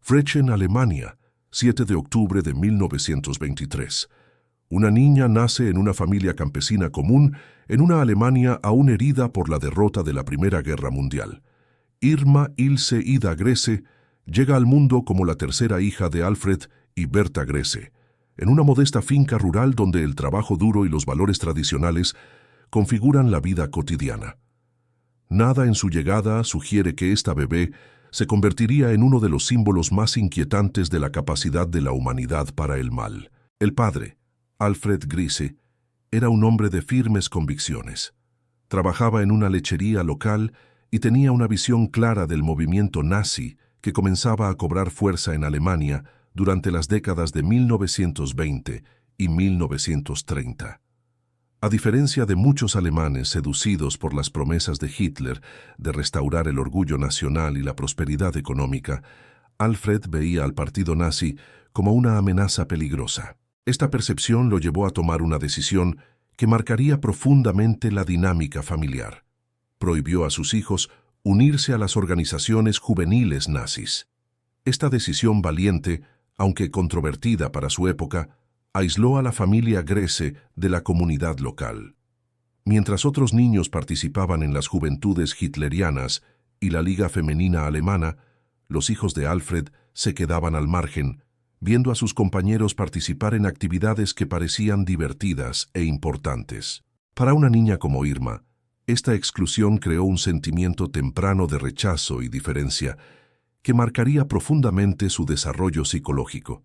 Frechen, Alemania, 7 de octubre de 1923. Una niña nace en una familia campesina común en una Alemania aún herida por la derrota de la Primera Guerra Mundial. Irma Ilse Ida Grese llega al mundo como la tercera hija de Alfred y Berta Grese, en una modesta finca rural donde el trabajo duro y los valores tradicionales configuran la vida cotidiana. Nada en su llegada sugiere que esta bebé se convertiría en uno de los símbolos más inquietantes de la capacidad de la humanidad para el mal. El padre, Alfred Grese, era un hombre de firmes convicciones. Trabajaba en una lechería local y tenía una visión clara del movimiento nazi que comenzaba a cobrar fuerza en Alemania durante las décadas de 1920 y 1930. A diferencia de muchos alemanes seducidos por las promesas de Hitler de restaurar el orgullo nacional y la prosperidad económica, Alfred veía al partido nazi como una amenaza peligrosa. Esta percepción lo llevó a tomar una decisión que marcaría profundamente la dinámica familiar. Prohibió a sus hijos unirse a las organizaciones juveniles nazis. Esta decisión valiente, aunque controvertida para su época, aisló a la familia Grese de la comunidad local. Mientras otros niños participaban en las juventudes hitlerianas y la Liga Femenina Alemana, los hijos de Alfred se quedaban al margen, viendo a sus compañeros participar en actividades que parecían divertidas e importantes. Para una niña como Irma, esta exclusión creó un sentimiento temprano de rechazo y diferencia que marcaría profundamente su desarrollo psicológico.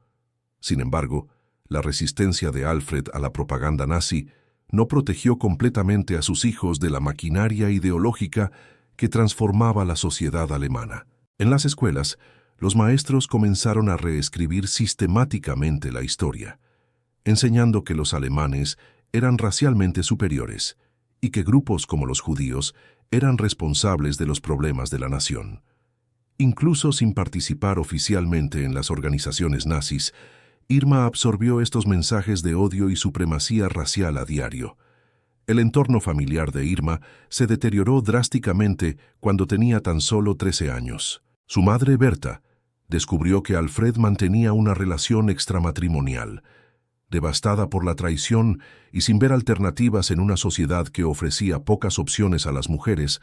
Sin embargo, la resistencia de Alfred a la propaganda nazi no protegió completamente a sus hijos de la maquinaria ideológica que transformaba la sociedad alemana. En las escuelas, los maestros comenzaron a reescribir sistemáticamente la historia, enseñando que los alemanes eran racialmente superiores y que grupos como los judíos eran responsables de los problemas de la nación. Incluso sin participar oficialmente en las organizaciones nazis, Irma absorbió estos mensajes de odio y supremacía racial a diario. El entorno familiar de Irma se deterioró drásticamente cuando tenía tan solo 13 años. Su madre, Berta, descubrió que Alfred mantenía una relación extramatrimonial. Devastada por la traición y sin ver alternativas en una sociedad que ofrecía pocas opciones a las mujeres,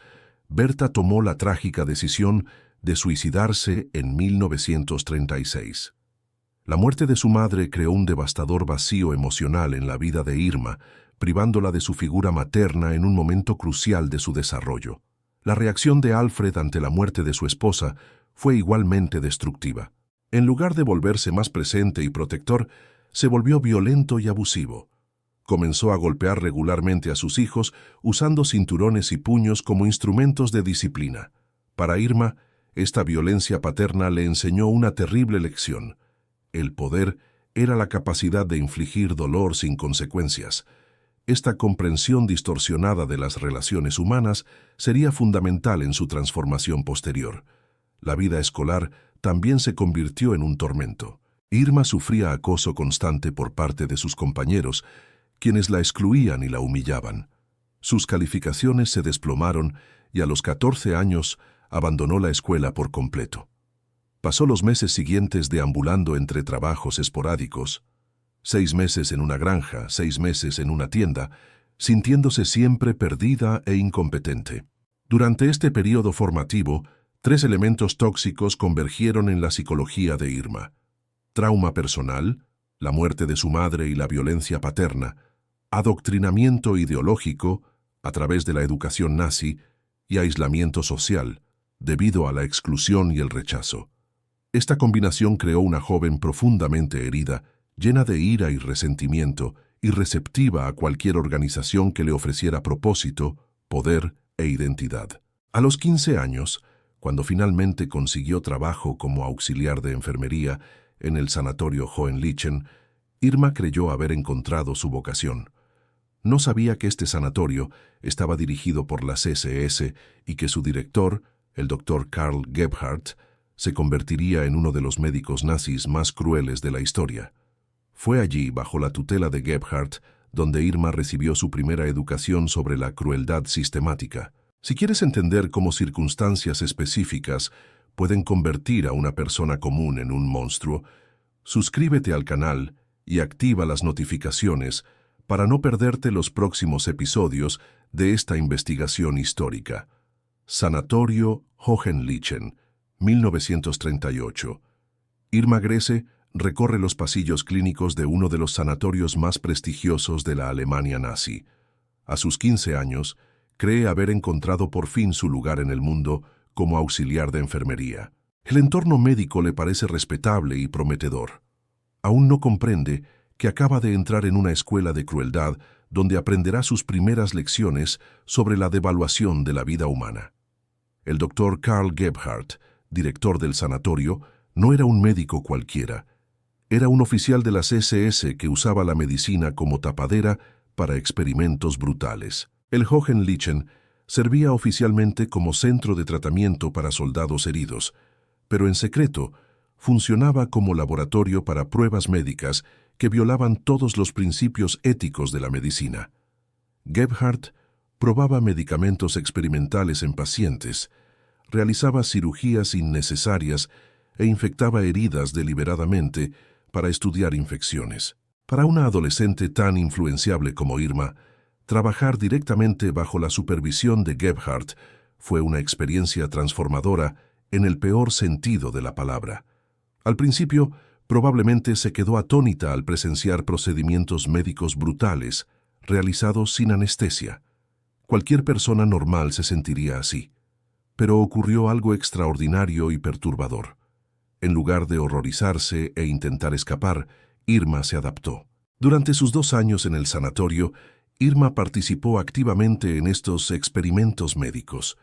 Berta tomó la trágica decisión de suicidarse en 1936. La muerte de su madre creó un devastador vacío emocional en la vida de Irma, privándola de su figura materna en un momento crucial de su desarrollo. La reacción de Alfred ante la muerte de su esposa fue igualmente destructiva. En lugar de volverse más presente y protector, se volvió violento y abusivo. Comenzó a golpear regularmente a sus hijos usando cinturones y puños como instrumentos de disciplina. Para Irma, esta violencia paterna le enseñó una terrible lección. El poder era la capacidad de infligir dolor sin consecuencias. Esta comprensión distorsionada de las relaciones humanas sería fundamental en su transformación posterior. La vida escolar también se convirtió en un tormento. Irma sufría acoso constante por parte de sus compañeros, quienes la excluían y la humillaban. Sus calificaciones se desplomaron y a los 14 años abandonó la escuela por completo. Pasó los meses siguientes deambulando entre trabajos esporádicos, 6 meses en una granja, 6 meses en una tienda, sintiéndose siempre perdida e incompetente. Durante este periodo formativo, 3 elementos tóxicos convergieron en la psicología de Irma: trauma personal, la muerte de su madre y la violencia paterna, adoctrinamiento ideológico a través de la educación nazi y aislamiento social, debido a la exclusión y el rechazo. Esta combinación creó una joven profundamente herida, llena de ira y resentimiento, y receptiva a cualquier organización que le ofreciera propósito, poder e identidad. A los 15 años, cuando finalmente consiguió trabajo como auxiliar de enfermería en el sanatorio Hohenlichen, Irma creyó haber encontrado su vocación. No sabía que este sanatorio estaba dirigido por las SS y que su director, el Dr. Karl Gebhardt, se convertiría en uno de los médicos nazis más crueles de la historia. Fue allí, bajo la tutela de Gebhardt, donde Irma recibió su primera educación sobre la crueldad sistemática. Si quieres entender cómo circunstancias específicas pueden convertir a una persona común en un monstruo, suscríbete al canal y activa las notificaciones para no perderte los próximos episodios de esta investigación histórica. Sanatorio Hohenlichen, 1938. Irma Grese recorre los pasillos clínicos de uno de los sanatorios más prestigiosos de la Alemania nazi. A sus 15 años, cree haber encontrado por fin su lugar en el mundo como auxiliar de enfermería. El entorno médico le parece respetable y prometedor. Aún no comprende que acaba de entrar en una escuela de crueldad donde aprenderá sus primeras lecciones sobre la devaluación de la vida humana. El doctor Karl Gebhardt, director del sanatorio, no era un médico cualquiera. Era un oficial de las SS que usaba la medicina como tapadera para experimentos brutales. El Hohenlichen servía oficialmente como centro de tratamiento para soldados heridos, pero en secreto funcionaba como laboratorio para pruebas médicas que violaban todos los principios éticos de la medicina. Gebhardt probaba medicamentos experimentales en pacientes, realizaba cirugías innecesarias e infectaba heridas deliberadamente para estudiar infecciones. Para una adolescente tan influenciable como Irma, trabajar directamente bajo la supervisión de Gebhardt fue una experiencia transformadora en el peor sentido de la palabra. Al principio, probablemente se quedó atónita al presenciar procedimientos médicos brutales, realizados sin anestesia. Cualquier persona normal se sentiría así. Pero ocurrió algo extraordinario y perturbador. En lugar de horrorizarse e intentar escapar, Irma se adaptó. Durante sus 2 años en el sanatorio, Irma participó activamente en estos experimentos médicos.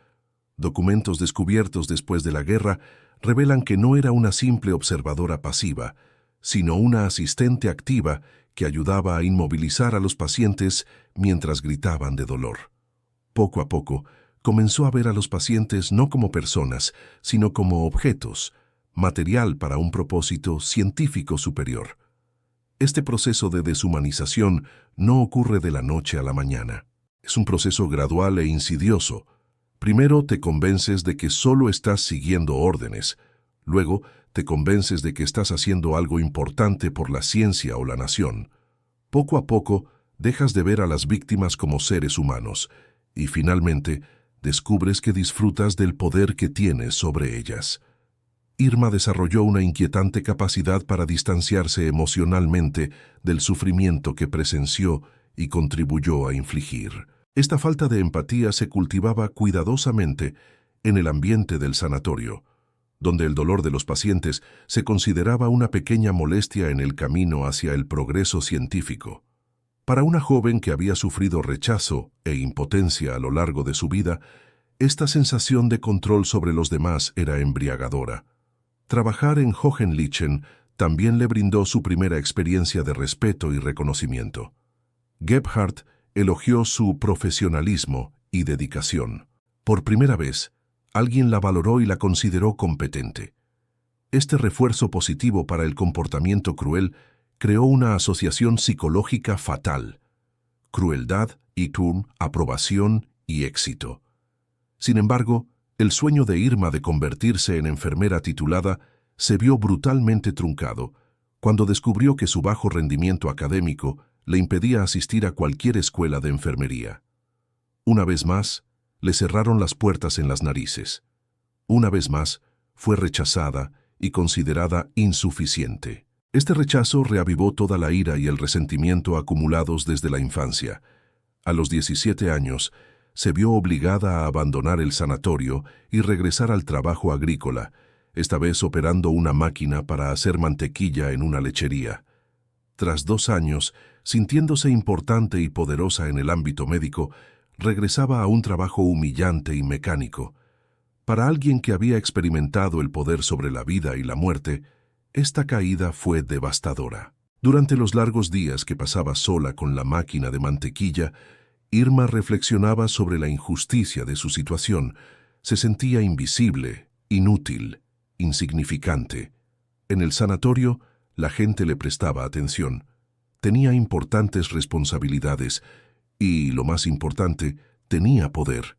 Documentos descubiertos después de la guerra revelan que no era una simple observadora pasiva, sino una asistente activa que ayudaba a inmovilizar a los pacientes mientras gritaban de dolor. Poco a poco, comenzó a ver a los pacientes no como personas, sino como objetos, material para un propósito científico superior. Este proceso de deshumanización no ocurre de la noche a la mañana. Es un proceso gradual e insidioso. Primero te convences de que solo estás siguiendo órdenes. Luego te convences de que estás haciendo algo importante por la ciencia o la nación. Poco a poco dejas de ver a las víctimas como seres humanos y finalmente descubres que disfrutas del poder que tienes sobre ellas. Irma desarrolló una inquietante capacidad para distanciarse emocionalmente del sufrimiento que presenció y contribuyó a infligir. Esta falta de empatía se cultivaba cuidadosamente en el ambiente del sanatorio, donde el dolor de los pacientes se consideraba una pequeña molestia en el camino hacia el progreso científico. Para una joven que había sufrido rechazo e impotencia a lo largo de su vida, esta sensación de control sobre los demás era embriagadora. Trabajar en Hohenlichen también le brindó su primera experiencia de respeto y reconocimiento. Gebhardt elogió su profesionalismo y dedicación. Por primera vez, alguien la valoró y la consideró competente. Este refuerzo positivo para el comportamiento cruel creó una asociación psicológica fatal: crueldad, Irrtum, aprobación y éxito. Sin embargo, el sueño de Irma de convertirse en enfermera titulada se vio brutalmente truncado cuando descubrió que su bajo rendimiento académico le impedía asistir a cualquier escuela de enfermería. Una vez más, le cerraron las puertas en las narices. Una vez más, fue rechazada y considerada insuficiente. Este rechazo reavivó toda la ira y el resentimiento acumulados desde la infancia. A los 17 años, se vio obligada a abandonar el sanatorio y regresar al trabajo agrícola, esta vez operando una máquina para hacer mantequilla en una lechería. Tras 2 años, sintiéndose importante y poderosa en el ámbito médico, regresaba a un trabajo humillante y mecánico. Para alguien que había experimentado el poder sobre la vida y la muerte, esta caída fue devastadora. Durante los largos días que pasaba sola con la máquina de mantequilla, Irma reflexionaba sobre la injusticia de su situación. Se sentía invisible, inútil, insignificante. En el sanatorio, la gente le prestaba atención. Tenía importantes responsabilidades y, lo más importante, tenía poder.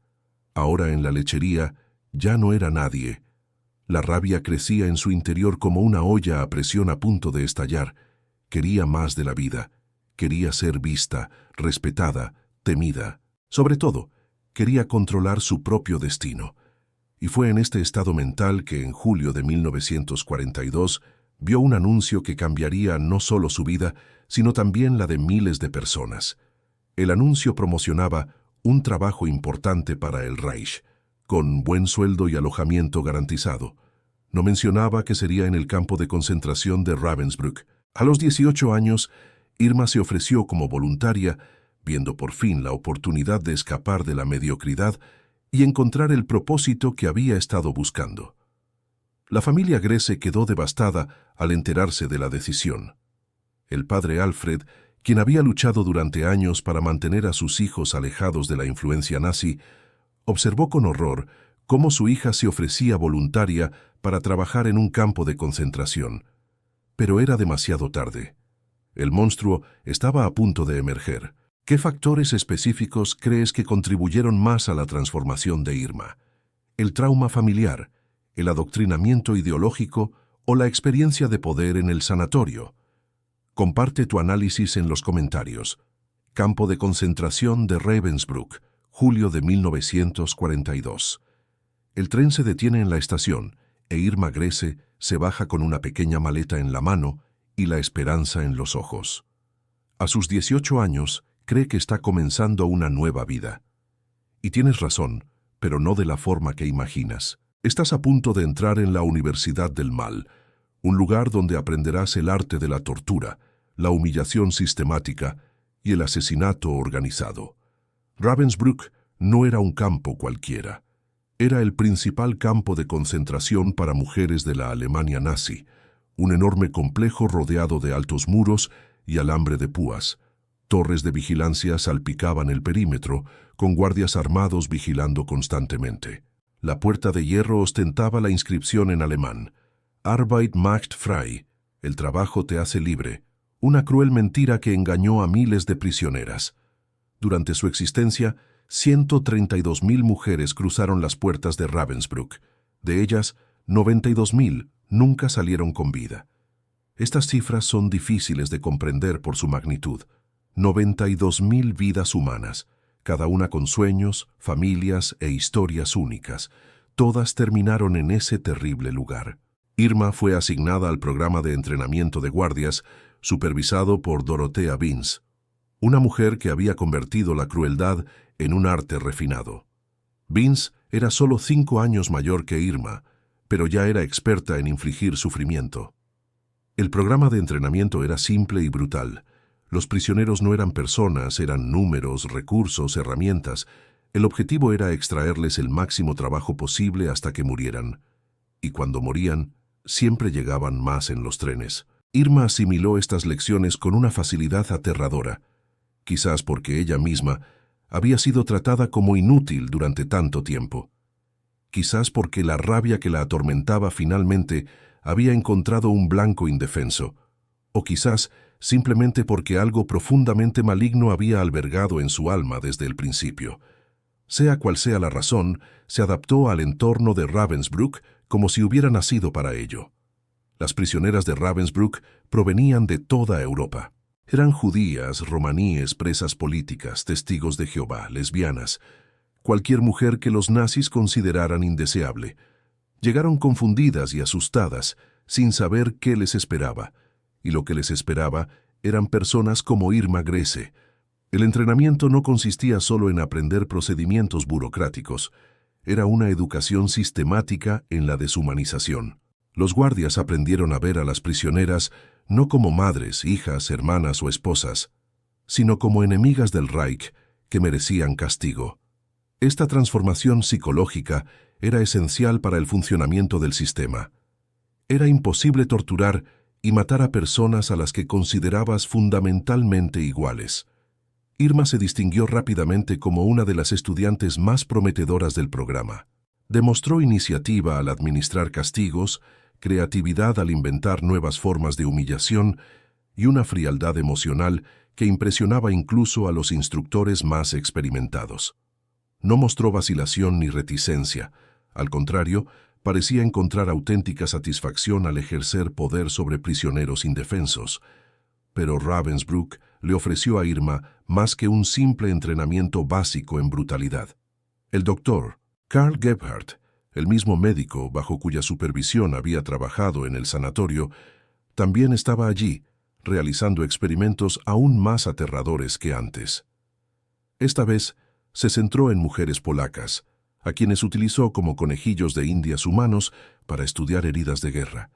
Ahora en la lechería ya no era nadie. La rabia crecía en su interior como una olla a presión a punto de estallar. Quería más de la vida. Quería ser vista, respetada, temida. Sobre todo, quería controlar su propio destino. Y fue en este estado mental que en julio de 1942 vio un anuncio que cambiaría no solo su vida, sino también la de miles de personas. El anuncio promocionaba un trabajo importante para el Reich, con buen sueldo y alojamiento garantizado. No mencionaba que sería en el campo de concentración de Ravensbrück. A los 18 años, Irma se ofreció como voluntaria, viendo por fin la oportunidad de escapar de la mediocridad y encontrar el propósito que había estado buscando. La familia Grese quedó devastada al enterarse de la decisión. El padre Alfred, quien había luchado durante años para mantener a sus hijos alejados de la influencia nazi, observó con horror cómo su hija se ofrecía voluntaria para trabajar en un campo de concentración. Pero era demasiado tarde. El monstruo estaba a punto de emerger. ¿Qué factores específicos crees que contribuyeron más a la transformación de Irma? ¿El trauma familiar, el adoctrinamiento ideológico o la experiencia de poder en el sanatorio? Comparte tu análisis en los comentarios. Campo de concentración de Ravensbrück, julio de 1942. El tren se detiene en la estación e Irma Grese se baja con una pequeña maleta en la mano y la esperanza en los ojos. A sus 18 años, cree que está comenzando una nueva vida. Y tienes razón, pero no de la forma que imaginas. Estás a punto de entrar en la Universidad del Mal, un lugar donde aprenderás el arte de la tortura, la humillación sistemática y el asesinato organizado. Ravensbrück no era un campo cualquiera. Era el principal campo de concentración para mujeres de la Alemania nazi, un enorme complejo rodeado de altos muros y alambre de púas. Torres de vigilancia salpicaban el perímetro, con guardias armados vigilando constantemente. La puerta de hierro ostentaba la inscripción en alemán: Arbeit macht frei, el trabajo te hace libre, una cruel mentira que engañó a miles de prisioneras. Durante su existencia, 132.000 mujeres cruzaron las puertas de Ravensbrück. De ellas, 92.000 nunca salieron con vida. Estas cifras son difíciles de comprender por su magnitud. 92.000 vidas humanas, cada una con sueños, familias e historias únicas. Todas terminaron en ese terrible lugar. Irma fue asignada al programa de entrenamiento de guardias, supervisado por Dorothea Binz, una mujer que había convertido la crueldad en un arte refinado. Binz era solo 5 años mayor que Irma, pero ya era experta en infligir sufrimiento. El programa de entrenamiento era simple y brutal. Los prisioneros no eran personas, eran números, recursos, herramientas. El objetivo era extraerles el máximo trabajo posible hasta que murieran. Y cuando morían, siempre llegaban más en los trenes. Irma asimiló estas lecciones con una facilidad aterradora, quizás porque ella misma había sido tratada como inútil durante tanto tiempo. Quizás porque la rabia que la atormentaba finalmente había encontrado un blanco indefenso, o quizás simplemente porque algo profundamente maligno había albergado en su alma desde el principio. Sea cual sea la razón, se adaptó al entorno de Ravensbrück como si hubiera nacido para ello. Las prisioneras de Ravensbrück provenían de toda Europa. Eran judías, romaníes, presas políticas, testigos de Jehová, lesbianas, cualquier mujer que los nazis consideraran indeseable. Llegaron confundidas y asustadas, sin saber qué les esperaba, y lo que les esperaba eran personas como Irma Grese. El entrenamiento no consistía solo en aprender procedimientos burocráticos, era una educación sistemática en la deshumanización. Los guardias aprendieron a ver a las prisioneras no como madres, hijas, hermanas o esposas, sino como enemigas del Reich que merecían castigo. Esta transformación psicológica era esencial para el funcionamiento del sistema. Era imposible torturar y matar a personas a las que considerabas fundamentalmente iguales. Irma se distinguió rápidamente como una de las estudiantes más prometedoras del programa. Demostró iniciativa al administrar castigos, creatividad al inventar nuevas formas de humillación y una frialdad emocional que impresionaba incluso a los instructores más experimentados. No mostró vacilación ni reticencia. Al contrario, parecía encontrar auténtica satisfacción al ejercer poder sobre prisioneros indefensos. Pero Ravensbrück le ofreció a Irma más que un simple entrenamiento básico en brutalidad. El doctor Karl Gebhardt, el mismo médico bajo cuya supervisión había trabajado en el sanatorio, también estaba allí, realizando experimentos aún más aterradores que antes. Esta vez se centró en mujeres polacas, a quienes utilizó como conejillos de indias humanos para estudiar heridas de guerra.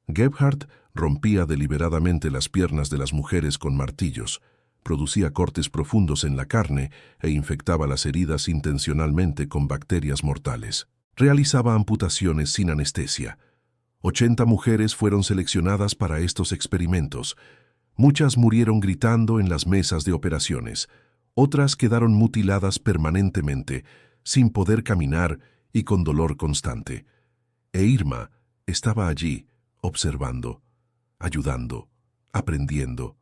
Gebhardt rompía deliberadamente las piernas de las mujeres con martillos, producía cortes profundos en la carne e infectaba las heridas intencionalmente con bacterias mortales. Realizaba amputaciones sin anestesia. 80 mujeres fueron seleccionadas para estos experimentos. Muchas murieron gritando en las mesas de operaciones. Otras quedaron mutiladas permanentemente, sin poder caminar y con dolor constante. E Irma estaba allí, observando, ayudando, aprendiendo.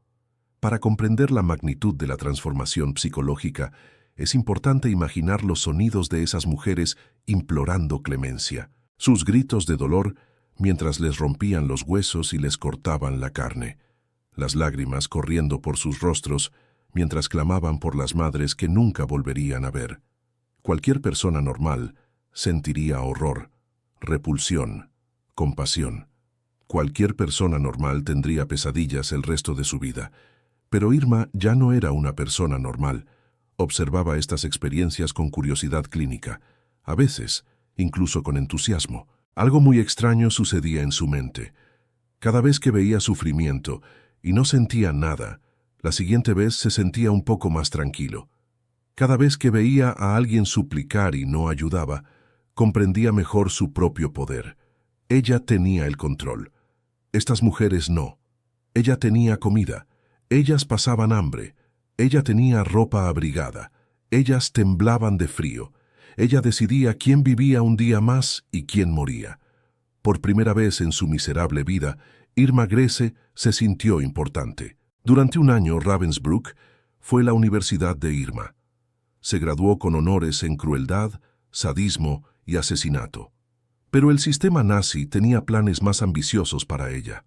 Para comprender la magnitud de la transformación psicológica, es importante imaginar los sonidos de esas mujeres implorando clemencia, sus gritos de dolor mientras les rompían los huesos y les cortaban la carne, las lágrimas corriendo por sus rostros mientras clamaban por las madres que nunca volverían a ver. Cualquier persona normal sentiría horror, repulsión, compasión. Cualquier persona normal tendría pesadillas el resto de su vida. Pero Irma ya no era una persona normal. Observaba estas experiencias con curiosidad clínica, a veces incluso con entusiasmo. Algo muy extraño sucedía en su mente. Cada vez que veía sufrimiento y no sentía nada, la siguiente vez se sentía un poco más tranquilo. Cada vez que veía a alguien suplicar y no ayudaba, comprendía mejor su propio poder. Ella tenía el control. Estas mujeres no. Ella tenía comida. Ellas pasaban hambre. Ella tenía ropa abrigada. Ellas temblaban de frío. Ella decidía quién vivía un día más y quién moría. Por primera vez en su miserable vida, Irma Grese se sintió importante. Durante un año, Ravensbrück fue la universidad de Irma. Se graduó con honores en crueldad, sadismo y asesinato. Pero el sistema nazi tenía planes más ambiciosos para ella.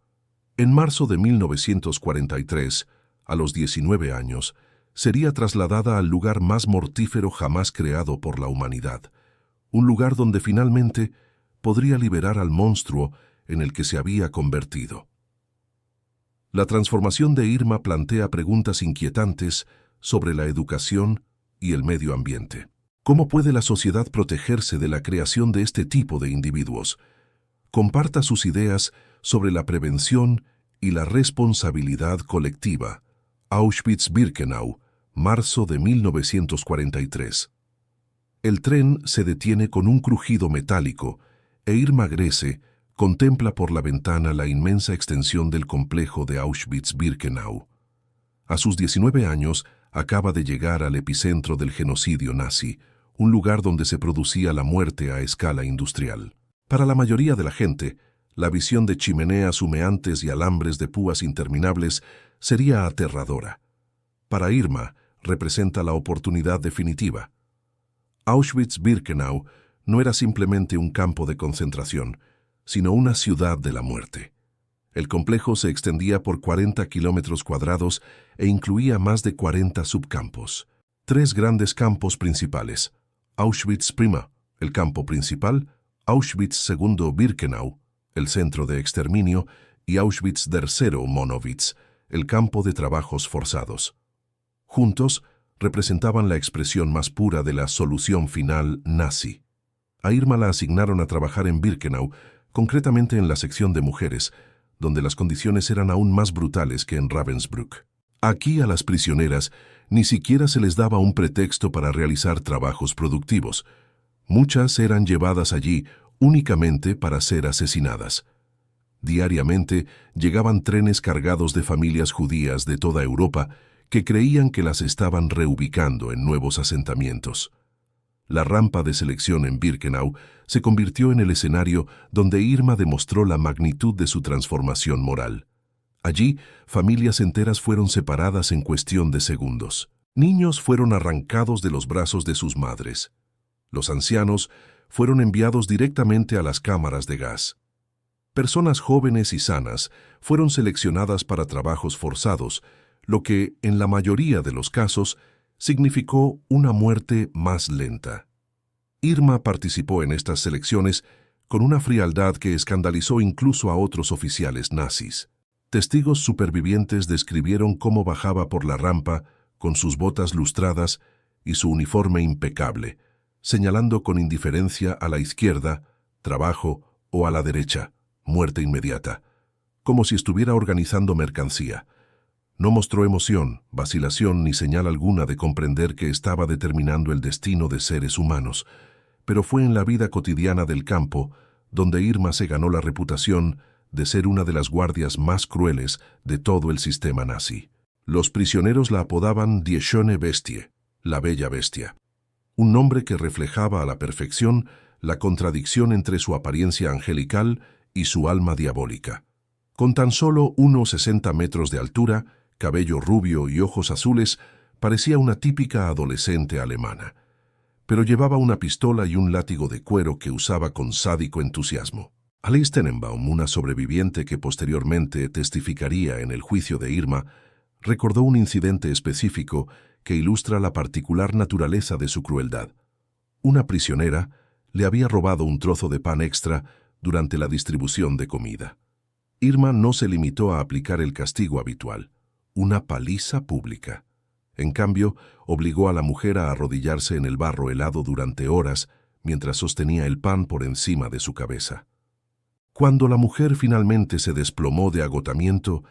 En marzo de 1943, a los 19 años, sería trasladada al lugar más mortífero jamás creado por la humanidad, un lugar donde finalmente podría liberar al monstruo en el que se había convertido. La transformación de Irma plantea preguntas inquietantes sobre la educación y el medio ambiente. ¿Cómo puede la sociedad protegerse de la creación de este tipo de individuos? Comparta sus ideas sobre la prevención y la responsabilidad colectiva. Auschwitz-Birkenau, marzo de 1943. El tren se detiene con un crujido metálico e Irma Grese contempla por la ventana la inmensa extensión del complejo de Auschwitz-Birkenau. A sus 19 años, acaba de llegar al epicentro del genocidio nazi, un lugar donde se producía la muerte a escala industrial. Para la mayoría de la gente, la visión de chimeneas humeantes y alambres de púas interminables sería aterradora. Para Irma, representa la oportunidad definitiva. Auschwitz-Birkenau no era simplemente un campo de concentración, sino una ciudad de la muerte. El complejo se extendía por 40 kilómetros cuadrados e incluía más de 40 subcampos. 3 grandes campos principales: Auschwitz-Prima, el campo principal; Auschwitz-II-Birkenau, el centro de exterminio; y Auschwitz-III-Monowitz, el campo de trabajos forzados. Juntos, representaban la expresión más pura de la solución final nazi. A Irma la asignaron a trabajar en Birkenau, concretamente en la sección de mujeres, donde las condiciones eran aún más brutales que en Ravensbrück. Aquí a las prisioneras ni siquiera se les daba un pretexto para realizar trabajos productivos. Muchas eran llevadas allí únicamente para ser asesinadas. Diariamente llegaban trenes cargados de familias judías de toda Europa que creían que las estaban reubicando en nuevos asentamientos. La rampa de selección en Birkenau se convirtió en el escenario donde Irma demostró la magnitud de su transformación moral. Allí, familias enteras fueron separadas en cuestión de segundos. Niños fueron arrancados de los brazos de sus madres. Los ancianos fueron enviados directamente a las cámaras de gas. Personas jóvenes y sanas fueron seleccionadas para trabajos forzados, lo que, en la mayoría de los casos, significó una muerte más lenta. Irma participó en estas selecciones con una frialdad que escandalizó incluso a otros oficiales nazis. Testigos supervivientes describieron cómo bajaba por la rampa con sus botas lustradas y su uniforme impecable, señalando con indiferencia a la izquierda, trabajo, o a la derecha, muerte inmediata, como si estuviera organizando mercancía. No mostró emoción, vacilación ni señal alguna de comprender que estaba determinando el destino de seres humanos, pero fue en la vida cotidiana del campo donde Irma se ganó la reputación de ser una de las guardias más crueles de todo el sistema nazi. Los prisioneros la apodaban Die schöne Bestie, la bella bestia, un nombre que reflejaba a la perfección la contradicción entre su apariencia angelical y su alma diabólica. Con tan solo unos 60 metros de altura, cabello rubio y ojos azules, parecía una típica adolescente alemana, pero llevaba una pistola y un látigo de cuero que usaba con sádico entusiasmo. Alice Tenenbaum, una sobreviviente que posteriormente testificaría en el juicio de Irma, recordó un incidente específico que ilustra la particular naturaleza de su crueldad. Una prisionera le había robado un trozo de pan extra durante la distribución de comida. Irma no se limitó a aplicar el castigo habitual, una paliza pública. En cambio, obligó a la mujer a arrodillarse en el barro helado durante horas mientras sostenía el pan por encima de su cabeza. Cuando la mujer finalmente se desplomó de agotamiento,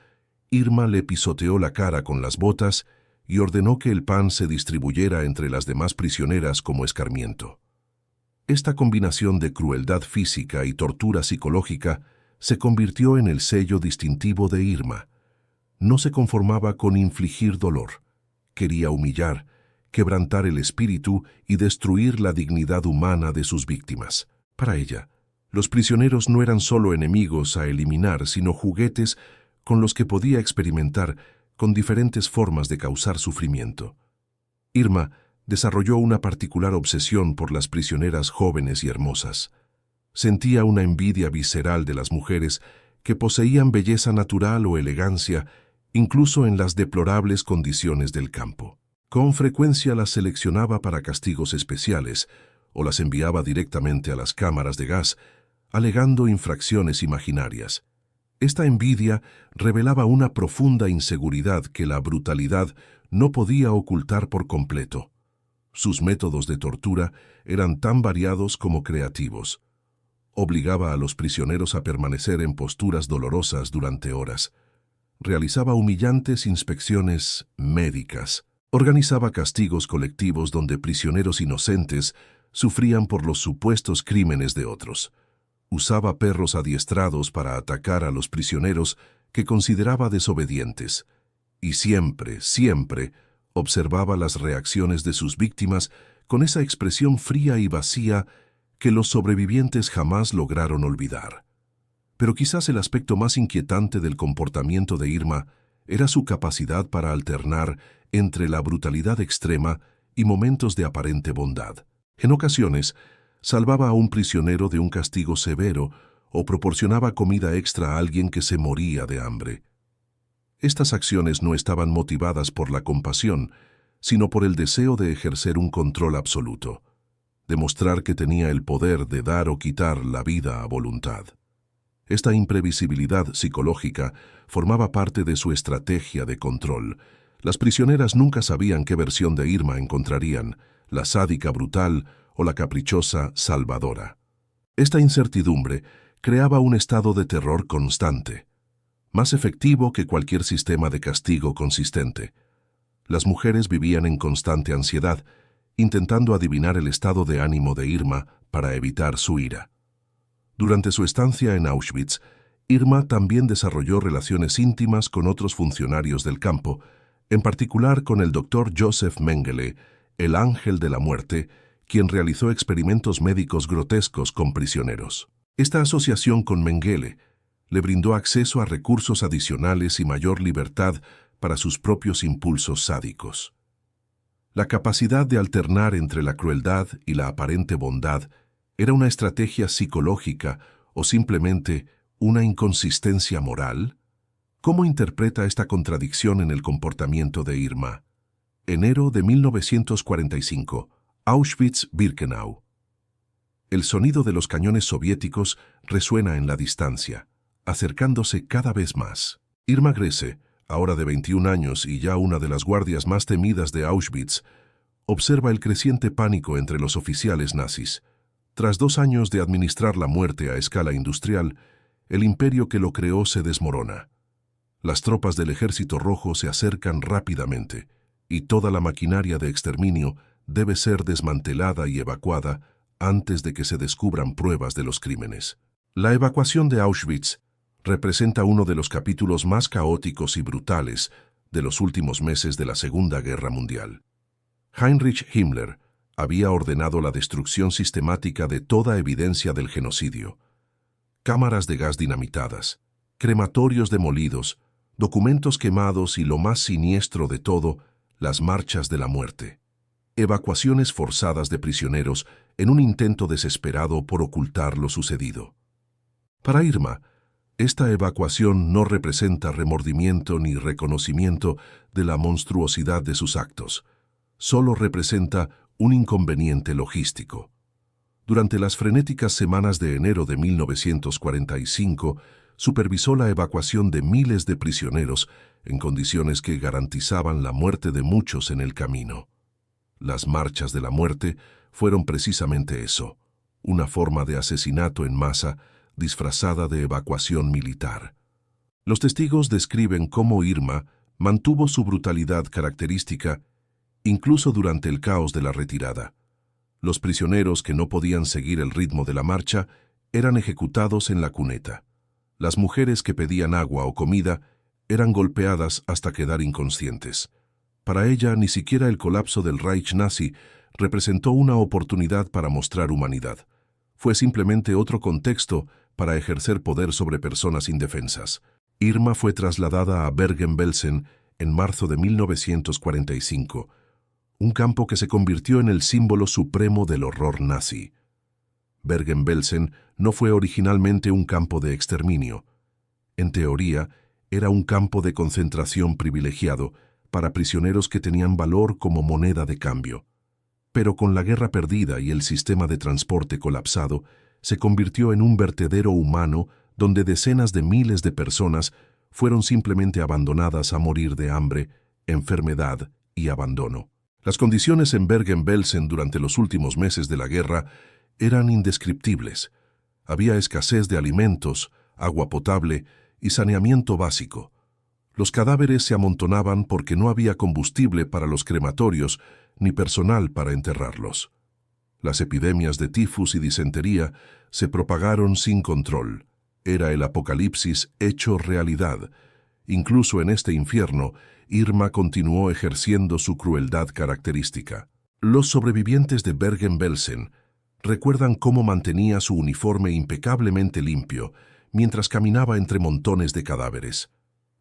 Irma le pisoteó la cara con las botas y ordenó que el pan se distribuyera entre las demás prisioneras como escarmiento. Esta combinación de crueldad física y tortura psicológica se convirtió en el sello distintivo de Irma. No se conformaba con infligir dolor. Quería humillar, quebrantar el espíritu y destruir la dignidad humana de sus víctimas. Para ella, los prisioneros no eran solo enemigos a eliminar, sino juguetes con los que podía experimentar con diferentes formas de causar sufrimiento. Irma desarrolló una particular obsesión por las prisioneras jóvenes y hermosas. Sentía una envidia visceral de las mujeres que poseían belleza natural o elegancia, incluso en las deplorables condiciones del campo. Con frecuencia las seleccionaba para castigos especiales o las enviaba directamente a las cámaras de gas, alegando infracciones imaginarias. Esta envidia revelaba una profunda inseguridad que la brutalidad no podía ocultar por completo. Sus métodos de tortura eran tan variados como creativos. Obligaba a los prisioneros a permanecer en posturas dolorosas durante horas. Realizaba humillantes inspecciones médicas. Organizaba castigos colectivos donde prisioneros inocentes sufrían por los supuestos crímenes de otros. Usaba perros adiestrados para atacar a los prisioneros que consideraba desobedientes. Y siempre, siempre, observaba las reacciones de sus víctimas con esa expresión fría y vacía que los sobrevivientes jamás lograron olvidar. Pero quizás el aspecto más inquietante del comportamiento de Irma era su capacidad para alternar entre la brutalidad extrema y momentos de aparente bondad. En ocasiones, salvaba a un prisionero de un castigo severo o proporcionaba comida extra a alguien que se moría de hambre. Estas acciones no estaban motivadas por la compasión, sino por el deseo de ejercer un control absoluto, demostrar que tenía el poder de dar o quitar la vida a voluntad. Esta imprevisibilidad psicológica formaba parte de su estrategia de control. Las prisioneras nunca sabían qué versión de Irma encontrarían, la sádica brutal o la caprichosa salvadora. Esta incertidumbre creaba un estado de terror constante, más efectivo que cualquier sistema de castigo consistente. Las mujeres vivían en constante ansiedad, intentando adivinar el estado de ánimo de Irma para evitar su ira. Durante su estancia en Auschwitz, Irma también desarrolló relaciones íntimas con otros funcionarios del campo, en particular con el doctor Joseph Mengele, el ángel de la muerte, quien realizó experimentos médicos grotescos con prisioneros. Esta asociación con Mengele le brindó acceso a recursos adicionales y mayor libertad para sus propios impulsos sádicos. La capacidad de alternar entre la crueldad y la aparente bondad ¿Era una estrategia psicológica o simplemente una inconsistencia moral? ¿Cómo interpreta esta contradicción en el comportamiento de Irma? Enero de 1945, Auschwitz-Birkenau. El sonido de los cañones soviéticos resuena en la distancia, acercándose cada vez más. Irma Grese, ahora de 21 años y ya una de las guardias más temidas de Auschwitz, observa el creciente pánico entre los oficiales nazis. Tras 2 años de administrar la muerte a escala industrial, el imperio que lo creó se desmorona. Las tropas del Ejército Rojo se acercan rápidamente, y toda la maquinaria de exterminio debe ser desmantelada y evacuada antes de que se descubran pruebas de los crímenes. La evacuación de Auschwitz representa uno de los capítulos más caóticos y brutales de los últimos meses de la Segunda Guerra Mundial. Heinrich Himmler había ordenado la destrucción sistemática de toda evidencia del genocidio. Cámaras de gas dinamitadas, crematorios demolidos, documentos quemados y lo más siniestro de todo, las marchas de la muerte. Evacuaciones forzadas de prisioneros en un intento desesperado por ocultar lo sucedido. Para Irma, esta evacuación no representa remordimiento ni reconocimiento de la monstruosidad de sus actos. Solo representa un inconveniente logístico. Durante las frenéticas semanas de enero de 1945, supervisó la evacuación de miles de prisioneros en condiciones que garantizaban la muerte de muchos en el camino. Las marchas de la muerte fueron precisamente eso, una forma de asesinato en masa disfrazada de evacuación militar. Los testigos describen cómo Irma mantuvo su brutalidad característica incluso durante el caos de la retirada. Los prisioneros que no podían seguir el ritmo de la marcha eran ejecutados en la cuneta. Las mujeres que pedían agua o comida eran golpeadas hasta quedar inconscientes. Para ella, ni siquiera el colapso del Reich nazi representó una oportunidad para mostrar humanidad. Fue simplemente otro contexto para ejercer poder sobre personas indefensas. Irma fue trasladada a Bergen-Belsen en marzo de 1945, un campo que se convirtió en el símbolo supremo del horror nazi. Bergen-Belsen no fue originalmente un campo de exterminio. En teoría, era un campo de concentración privilegiado para prisioneros que tenían valor como moneda de cambio. Pero con la guerra perdida y el sistema de transporte colapsado, se convirtió en un vertedero humano donde decenas de miles de personas fueron simplemente abandonadas a morir de hambre, enfermedad y abandono. Las condiciones en Bergen-Belsen durante los últimos meses de la guerra eran indescriptibles. Había escasez de alimentos, agua potable y saneamiento básico. Los cadáveres se amontonaban porque no había combustible para los crematorios ni personal para enterrarlos. Las epidemias de tifus y disentería se propagaron sin control. Era el apocalipsis hecho realidad. Incluso en este infierno, Irma continuó ejerciendo su crueldad característica. Los sobrevivientes de Bergen-Belsen recuerdan cómo mantenía su uniforme impecablemente limpio mientras caminaba entre montones de cadáveres.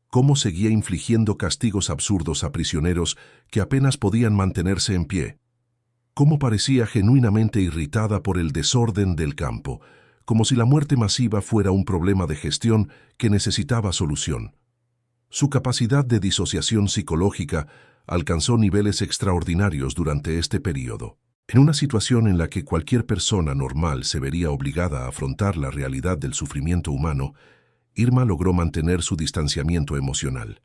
Cómo seguía infligiendo castigos absurdos a prisioneros que apenas podían mantenerse en pie. Cómo parecía genuinamente irritada por el desorden del campo, como si la muerte masiva fuera un problema de gestión que necesitaba solución. Su capacidad de disociación psicológica alcanzó niveles extraordinarios durante este período. En una situación en la que cualquier persona normal se vería obligada a afrontar la realidad del sufrimiento humano, Irma logró mantener su distanciamiento emocional.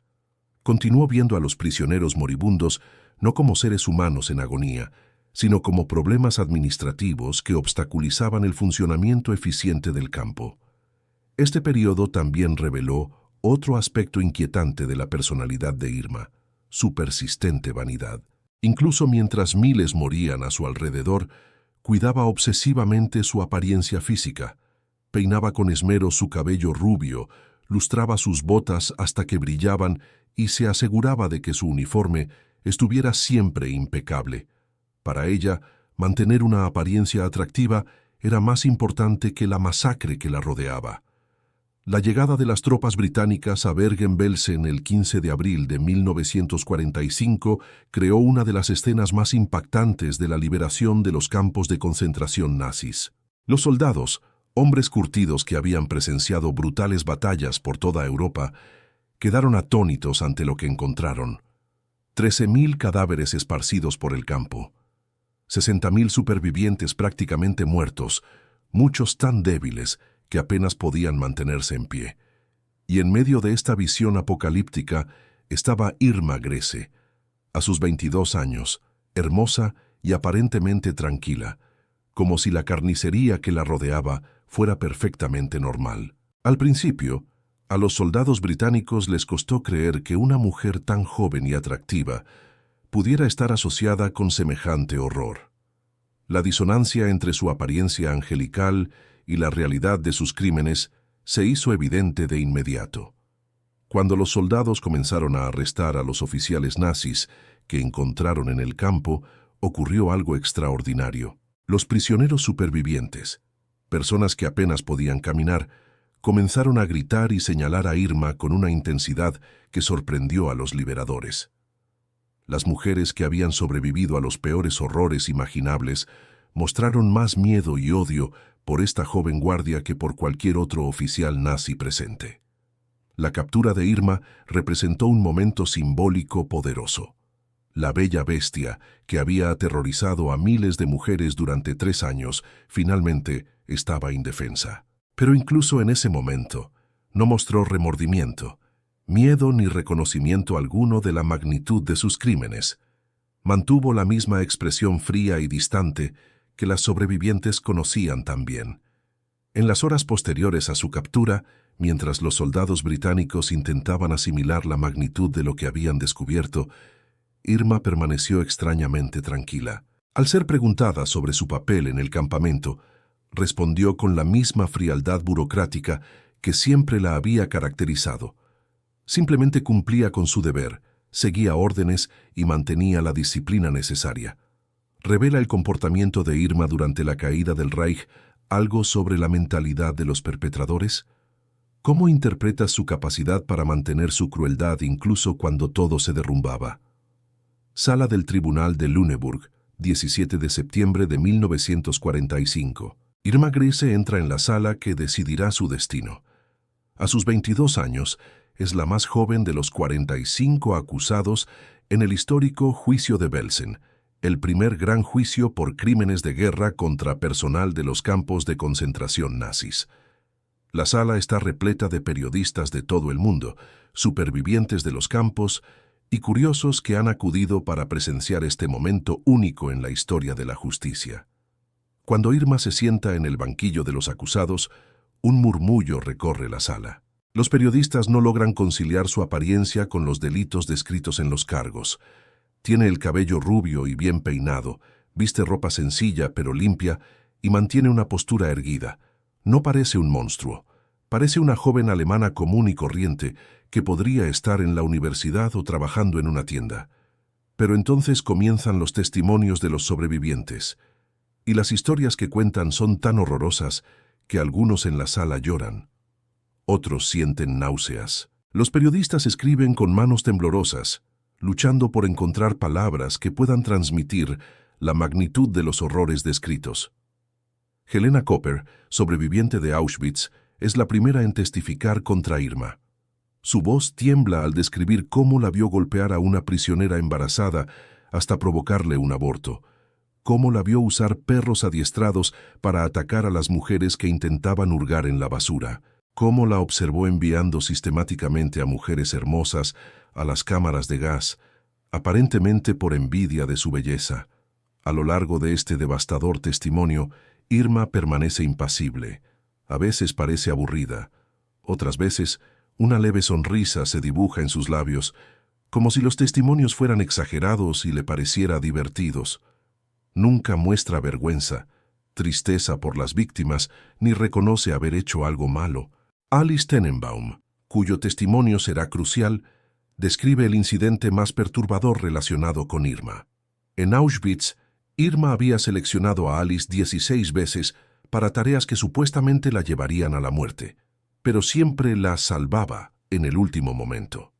Continuó viendo a los prisioneros moribundos no como seres humanos en agonía, sino como problemas administrativos que obstaculizaban el funcionamiento eficiente del campo. Este periodo también reveló otro aspecto inquietante de la personalidad de Irma, su persistente vanidad. Incluso mientras miles morían a su alrededor, cuidaba obsesivamente su apariencia física. Peinaba con esmero su cabello rubio, lustraba sus botas hasta que brillaban y se aseguraba de que su uniforme estuviera siempre impecable. Para ella, mantener una apariencia atractiva era más importante que la masacre que la rodeaba. La llegada de las tropas británicas a Bergen-Belsen el 15 de abril de 1945 creó una de las escenas más impactantes de la liberación de los campos de concentración nazis. Los soldados, hombres curtidos que habían presenciado brutales batallas por toda Europa, quedaron atónitos ante lo que encontraron. 13.000 cadáveres esparcidos por el campo. 60.000 supervivientes prácticamente muertos, muchos tan débiles que apenas podían mantenerse en pie. Y en medio de esta visión apocalíptica estaba Irma Grese, a sus 22 años, hermosa y aparentemente tranquila, como si la carnicería que la rodeaba fuera perfectamente normal. Al principio, a los soldados británicos les costó creer que una mujer tan joven y atractiva pudiera estar asociada con semejante horror. La disonancia entre su apariencia angelical y la realidad de sus crímenes se hizo evidente de inmediato. Cuando los soldados comenzaron a arrestar a los oficiales nazis que encontraron en el campo, ocurrió algo extraordinario. Los prisioneros supervivientes, personas que apenas podían caminar, comenzaron a gritar y señalar a Irma con una intensidad que sorprendió a los liberadores. Las mujeres que habían sobrevivido a los peores horrores imaginables mostraron más miedo y odio por esta joven guardia que por cualquier otro oficial nazi presente. La captura de Irma representó un momento simbólico poderoso. La bella bestia, que había aterrorizado a miles de mujeres durante 3 años, finalmente estaba indefensa. Pero incluso en ese momento, no mostró remordimiento, miedo ni reconocimiento alguno de la magnitud de sus crímenes. Mantuvo la misma expresión fría y distante que las sobrevivientes conocían tan bien. En las horas posteriores a su captura, mientras los soldados británicos intentaban asimilar la magnitud de lo que habían descubierto, Irma permaneció extrañamente tranquila. Al ser preguntada sobre su papel en el campamento, respondió con la misma frialdad burocrática que siempre la había caracterizado. Simplemente cumplía con su deber, seguía órdenes y mantenía la disciplina necesaria. ¿Revela el comportamiento de Irma durante la caída del Reich algo sobre la mentalidad de los perpetradores? ¿Cómo interpreta su capacidad para mantener su crueldad incluso cuando todo se derrumbaba? Sala del Tribunal de Lüneburg, 17 de septiembre de 1945. Irma Grese entra en la sala que decidirá su destino. A sus 22 años, es la más joven de los 45 acusados en el histórico Juicio de Belsen, el primer gran juicio por crímenes de guerra contra personal de los campos de concentración nazis. La sala está repleta de periodistas de todo el mundo, supervivientes de los campos y curiosos que han acudido para presenciar este momento único en la historia de la justicia. Cuando Irma se sienta en el banquillo de los acusados, un murmullo recorre la sala. Los periodistas no logran conciliar su apariencia con los delitos descritos en los cargos. Tiene el cabello rubio y bien peinado, viste ropa sencilla pero limpia y mantiene una postura erguida. No parece un monstruo. Parece una joven alemana común y corriente que podría estar en la universidad o trabajando en una tienda. Pero entonces comienzan los testimonios de los sobrevivientes. Y las historias que cuentan son tan horrorosas que algunos en la sala lloran. Otros sienten náuseas. Los periodistas escriben con manos temblorosas, luchando por encontrar palabras que puedan transmitir la magnitud de los horrores descritos. Helena Kopper, sobreviviente de Auschwitz, es la primera en testificar contra Irma. Su voz tiembla al describir cómo la vio golpear a una prisionera embarazada hasta provocarle un aborto, cómo la vio usar perros adiestrados para atacar a las mujeres que intentaban hurgar en la basura, cómo la observó enviando sistemáticamente a mujeres hermosas a las cámaras de gas, aparentemente por envidia de su belleza. A lo largo de este devastador testimonio, Irma permanece impasible. A veces parece aburrida. Otras veces, una leve sonrisa se dibuja en sus labios, como si los testimonios fueran exagerados y le pareciera divertidos. Nunca muestra vergüenza, tristeza por las víctimas, ni reconoce haber hecho algo malo. Alice Tenenbaum, cuyo testimonio será crucial, describe el incidente más perturbador relacionado con Irma. En Auschwitz, Irma había seleccionado a Alice 16 veces para tareas que supuestamente la llevarían a la muerte, pero siempre la salvaba en el último momento.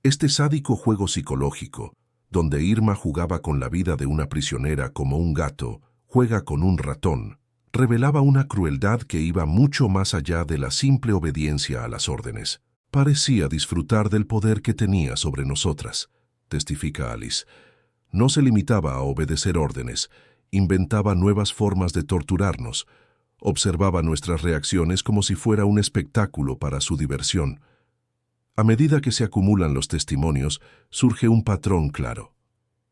Este sádico juego psicológico, donde Irma jugaba con la vida de una prisionera como un gato juega con un ratón, revelaba una crueldad que iba mucho más allá de la simple obediencia a las órdenes. Parecía disfrutar del poder que tenía sobre nosotras, testifica Alice. No se limitaba a obedecer órdenes, inventaba nuevas formas de torturarnos, observaba nuestras reacciones como si fuera un espectáculo para su diversión. A medida que se acumulan los testimonios, surge un patrón claro.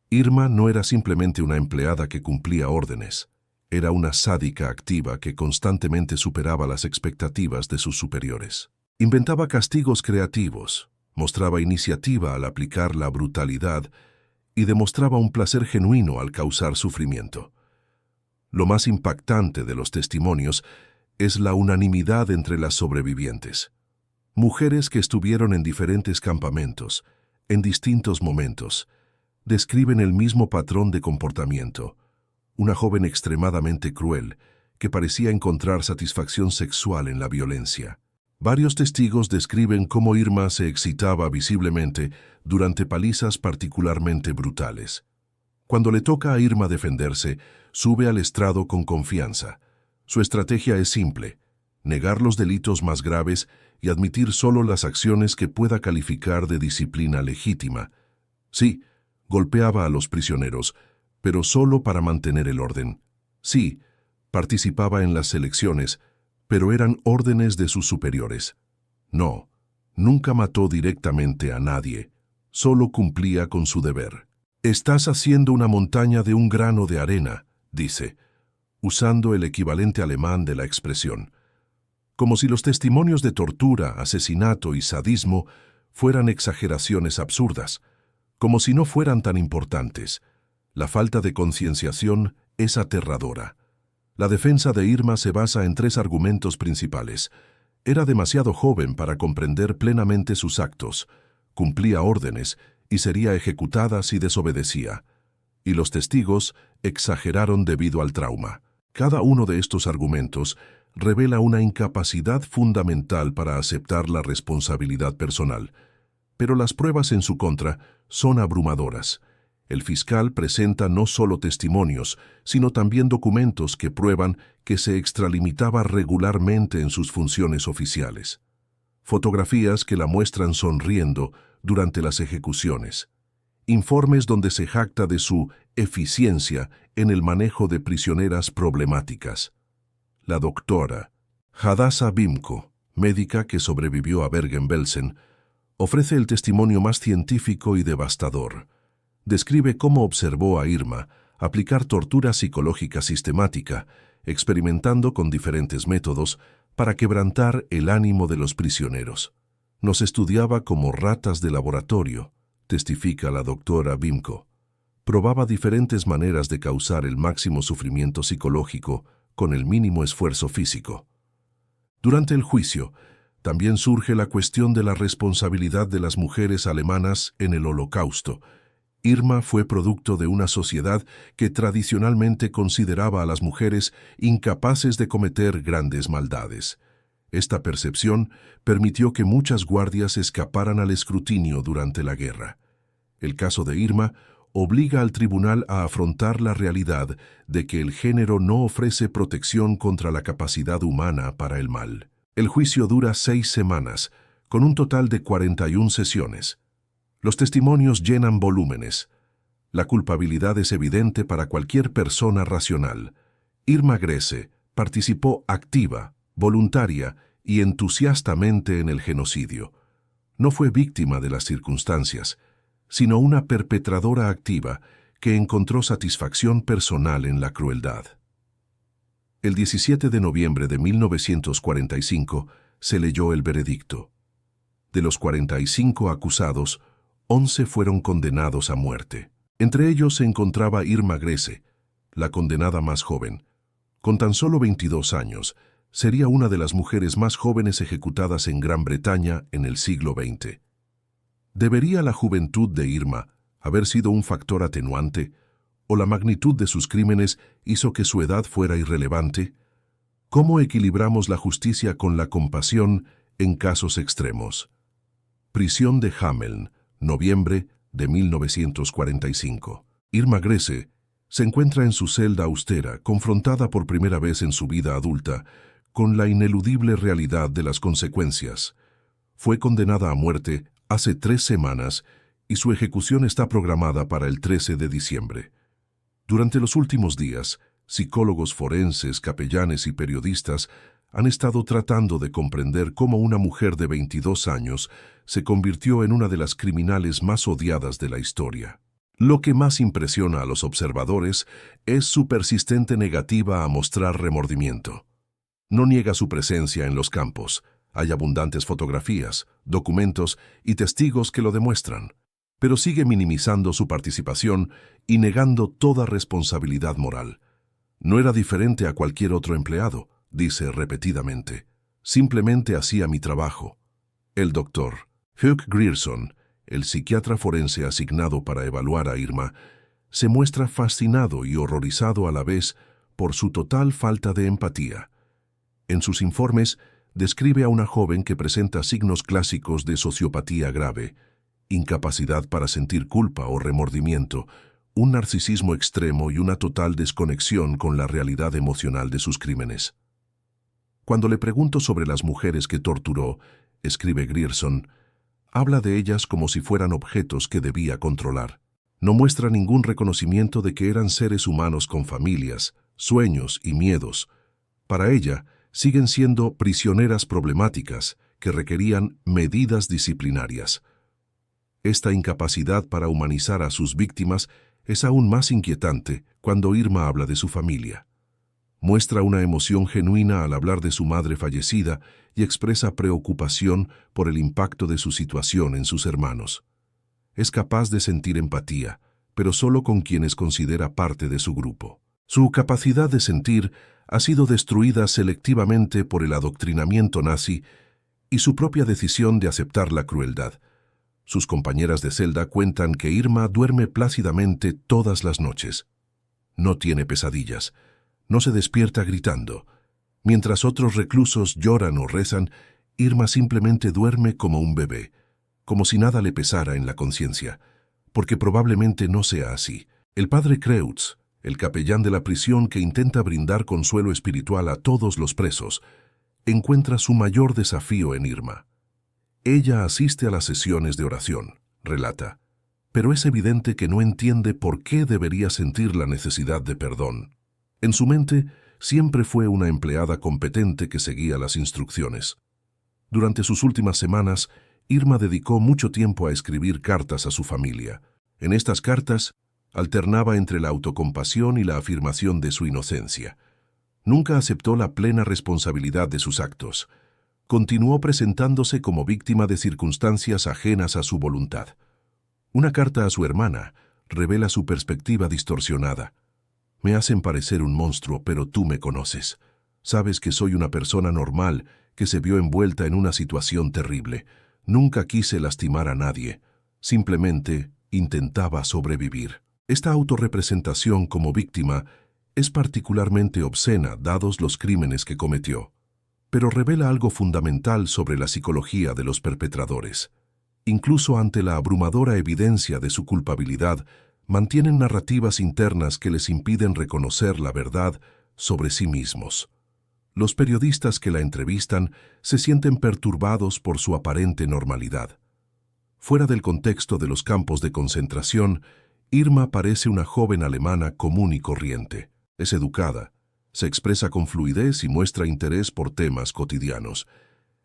Irma no era simplemente una empleada que cumplía órdenes. Era una sádica activa que constantemente superaba las expectativas de sus superiores. Inventaba castigos creativos, mostraba iniciativa al aplicar la brutalidad y demostraba un placer genuino al causar sufrimiento. Lo más impactante de los testimonios es la unanimidad entre las sobrevivientes. Mujeres que estuvieron en diferentes campamentos, en distintos momentos, describen el mismo patrón de comportamiento. Una joven extremadamente cruel, que parecía encontrar satisfacción sexual en la violencia. Varios testigos describen cómo Irma se excitaba visiblemente durante palizas particularmente brutales. Cuando le toca a Irma defenderse, sube al estrado con confianza. Su estrategia es simple: negar los delitos más graves y admitir solo las acciones que pueda calificar de disciplina legítima. Sí, golpeaba a los prisioneros, pero solo para mantener el orden. Sí, participaba en las selecciones, pero eran órdenes de sus superiores. No, nunca mató directamente a nadie, solo cumplía con su deber. «Estás haciendo una montaña de un grano de arena», dice, usando el equivalente alemán de la expresión. Como si los testimonios de tortura, asesinato y sadismo fueran exageraciones absurdas, como si no fueran tan importantes. La falta de concienciación es aterradora. La defensa de Irma se basa en 3 argumentos principales. Era demasiado joven para comprender plenamente sus actos, cumplía órdenes y sería ejecutada si desobedecía. Y los testigos exageraron debido al trauma. Cada uno de estos argumentos revela una incapacidad fundamental para aceptar la responsabilidad personal. Pero las pruebas en su contra son abrumadoras. El fiscal presenta no solo testimonios, sino también documentos que prueban que se extralimitaba regularmente en sus funciones oficiales. Fotografías que la muestran sonriendo durante las ejecuciones. Informes donde se jacta de su eficiencia en el manejo de prisioneras problemáticas. La doctora Hadassah Bimco, médica que sobrevivió a Bergen-Belsen, ofrece el testimonio más científico y devastador. Describe cómo observó a Irma aplicar tortura psicológica sistemática, experimentando con diferentes métodos para quebrantar el ánimo de los prisioneros. Nos estudiaba como ratas de laboratorio, testifica la doctora Bimco. Probaba diferentes maneras de causar el máximo sufrimiento psicológico con el mínimo esfuerzo físico. Durante el juicio, también surge la cuestión de la responsabilidad de las mujeres alemanas en el Holocausto. Irma fue producto de una sociedad que tradicionalmente consideraba a las mujeres incapaces de cometer grandes maldades. Esta percepción permitió que muchas guardias escaparan al escrutinio durante la guerra. El caso de Irma obliga al tribunal a afrontar la realidad de que el género no ofrece protección contra la capacidad humana para el mal. El juicio dura 6 semanas, con un total de 41 sesiones. Los testimonios llenan volúmenes. La culpabilidad es evidente para cualquier persona racional. Irma Grese participó activa, voluntaria y entusiastamente en el genocidio. No fue víctima de las circunstancias, sino una perpetradora activa que encontró satisfacción personal en la crueldad. El 17 de noviembre de 1945 se leyó el veredicto. De los 45 acusados, 11 fueron condenados a muerte. Entre ellos se encontraba Irma Grese, la condenada más joven. Con tan solo 22 años, sería una de las mujeres más jóvenes ejecutadas en Gran Bretaña en el siglo XX. ¿Debería la juventud de Irma haber sido un factor atenuante, o la magnitud de sus crímenes hizo que su edad fuera irrelevante? ¿Cómo equilibramos la justicia con la compasión en casos extremos? Prisión de Hameln, noviembre de 1945. Irma Grese Se encuentra en su celda austera, confrontada por primera vez en su vida adulta, con la ineludible realidad de las consecuencias. Fue condenada a muerte hace 3 semanas y su ejecución está programada para el 13 de diciembre. Durante los últimos días, psicólogos forenses, capellanes y periodistas han estado tratando de comprender cómo una mujer de 22 años se convirtió en una de las criminales más odiadas de la historia. Lo que más impresiona a los observadores es su persistente negativa a mostrar remordimiento. No niega su presencia en los campos. Hay abundantes fotografías, documentos y testigos que lo demuestran, pero sigue minimizando su participación y negando toda responsabilidad moral. No era diferente a cualquier otro empleado, dice repetidamente. Simplemente hacía mi trabajo. El doctor Hugh Grierson, el psiquiatra forense asignado para evaluar a Irma, se muestra fascinado y horrorizado a la vez por su total falta de empatía. En sus informes, describe a una joven que presenta signos clásicos de sociopatía grave, incapacidad para sentir culpa o remordimiento, un narcisismo extremo y una total desconexión con la realidad emocional de sus crímenes. Cuando le pregunto sobre las mujeres que torturó, escribe Grierson, habla de ellas como si fueran objetos que debía controlar. No muestra ningún reconocimiento de que eran seres humanos con familias, sueños y miedos. Para ella, siguen siendo prisioneras problemáticas que requerían medidas disciplinarias. Esta incapacidad para humanizar a sus víctimas es aún más inquietante cuando Irma habla de su familia. Muestra una emoción genuina al hablar de su madre fallecida y expresa preocupación por el impacto de su situación en sus hermanos. Es capaz de sentir empatía, pero solo con quienes considera parte de su grupo. Su capacidad de sentir ha sido destruida selectivamente por el adoctrinamiento nazi y su propia decisión de aceptar la crueldad. Sus compañeras de celda cuentan que Irma duerme plácidamente todas las noches. No tiene pesadillas. No se despierta gritando. Mientras otros reclusos lloran o rezan, Irma simplemente duerme como un bebé, como si nada le pesara en la conciencia, porque probablemente no sea así. El padre Kreutz, el capellán de la prisión que intenta brindar consuelo espiritual a todos los presos, encuentra su mayor desafío en Irma. Ella asiste a las sesiones de oración, relata, pero es evidente que no entiende por qué debería sentir la necesidad de perdón. En su mente, siempre fue una empleada competente que seguía las instrucciones. Durante sus últimas semanas, Irma dedicó mucho tiempo a escribir cartas a su familia. En estas cartas, alternaba entre la autocompasión y la afirmación de su inocencia. Nunca aceptó la plena responsabilidad de sus actos. Continuó presentándose como víctima de circunstancias ajenas a su voluntad. Una carta a su hermana revela su perspectiva distorsionada. Me hacen parecer un monstruo, pero tú me conoces. Sabes que soy una persona normal que se vio envuelta en una situación terrible. Nunca quise lastimar a nadie. Simplemente intentaba sobrevivir. Esta autorrepresentación como víctima es particularmente obscena dados los crímenes que cometió, pero revela algo fundamental sobre la psicología de los perpetradores. Incluso ante la abrumadora evidencia de su culpabilidad, mantienen narrativas internas que les impiden reconocer la verdad sobre sí mismos. Los periodistas que la entrevistan se sienten perturbados por su aparente normalidad. Fuera del contexto de los campos de concentración, Irma parece una joven alemana común y corriente. Es educada, se expresa con fluidez y muestra interés por temas cotidianos.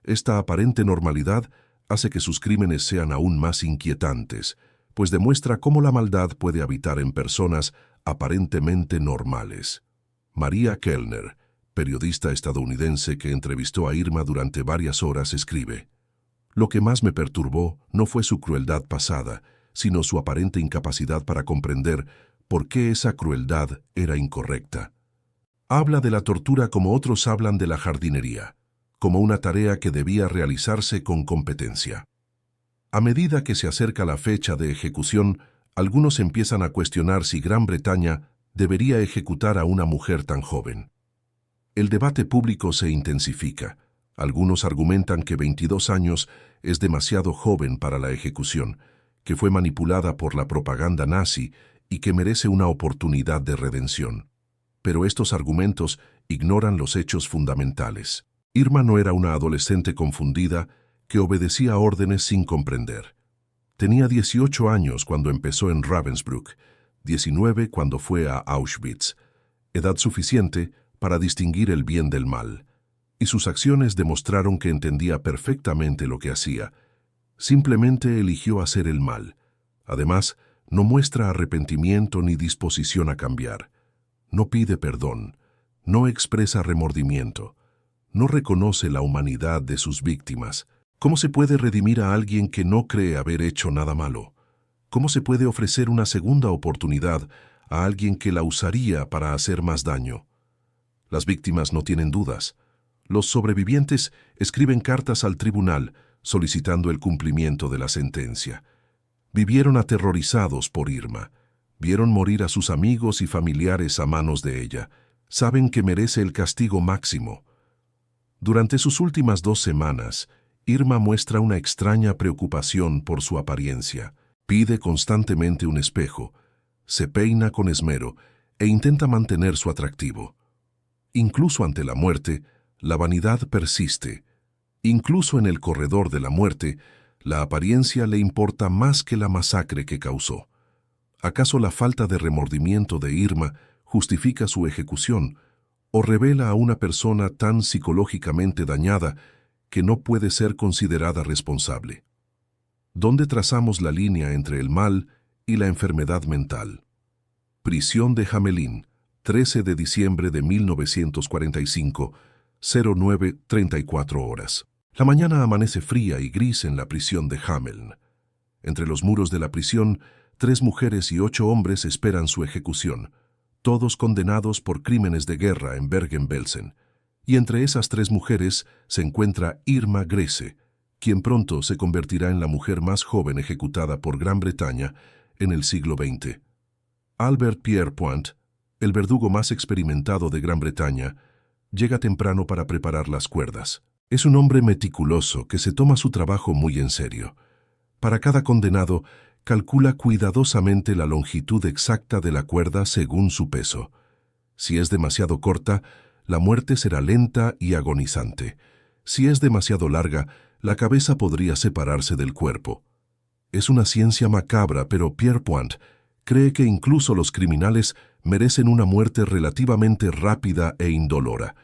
Esta aparente normalidad hace que sus crímenes sean aún más inquietantes, pues demuestra cómo la maldad puede habitar en personas aparentemente normales. María Kellner, periodista estadounidense que entrevistó a Irma durante varias horas, escribe: «Lo que más me perturbó no fue su crueldad pasada, sino su aparente incapacidad para comprender por qué esa crueldad era incorrecta. Habla de la tortura como otros hablan de la jardinería, como una tarea que debía realizarse con competencia. A medida que se acerca la fecha de ejecución, algunos empiezan a cuestionar si Gran Bretaña debería ejecutar a una mujer tan joven. El debate público se intensifica. Algunos argumentan que 22 años es demasiado joven para la ejecución, que fue manipulada por la propaganda nazi y que merece una oportunidad de redención. Pero estos argumentos ignoran los hechos fundamentales. Irma no era una adolescente confundida que obedecía órdenes sin comprender. Tenía 18 años cuando empezó en Ravensbrück, 19 cuando fue a Auschwitz, edad suficiente para distinguir el bien del mal, y sus acciones demostraron que entendía perfectamente lo que hacía. Simplemente eligió hacer el mal. Además, no muestra arrepentimiento ni disposición a cambiar. No pide perdón, no expresa remordimiento, no reconoce la humanidad de sus víctimas. ¿Cómo se puede redimir a alguien que no cree haber hecho nada malo? ¿Cómo se puede ofrecer una segunda oportunidad a alguien que la usaría para hacer más daño? Las víctimas no tienen dudas. Los sobrevivientes escriben cartas al tribunal solicitando el cumplimiento de la sentencia. Vivieron aterrorizados por Irma. Vieron morir a sus amigos y familiares a manos de ella. Saben que merece el castigo máximo. Durante sus últimas 2 semanas, Irma muestra una extraña preocupación por su apariencia. Pide constantemente un espejo, se peina con esmero e intenta mantener su atractivo. Incluso ante la muerte, la vanidad persiste. Incluso en el corredor de la muerte, la apariencia le importa más que la masacre que causó. ¿Acaso la falta de remordimiento de Irma justifica su ejecución o revela a una persona tan psicológicamente dañada que no puede ser considerada responsable? ¿Dónde trazamos la línea entre el mal y la enfermedad mental? Prisión de Hamelin, 13 de diciembre de 1945, 09:34 horas. La mañana amanece fría y gris en la prisión de Hameln. Entre los muros de la prisión, 3 mujeres y 8 hombres esperan su ejecución, todos condenados por crímenes de guerra en Bergen-Belsen. Y entre esas 3 mujeres se encuentra Irma Grese, quien pronto se convertirá en la mujer más joven ejecutada por Gran Bretaña en el siglo XX. Albert Pierrepoint, el verdugo más experimentado de Gran Bretaña, llega temprano para preparar las cuerdas. Es un hombre meticuloso que se toma su trabajo muy en serio. Para cada condenado, calcula cuidadosamente la longitud exacta de la cuerda según su peso. Si es demasiado corta, la muerte será lenta y agonizante. Si es demasiado larga, la cabeza podría separarse del cuerpo. Es una ciencia macabra, pero Pierrepoint cree que incluso los criminales merecen una muerte relativamente rápida e indolora.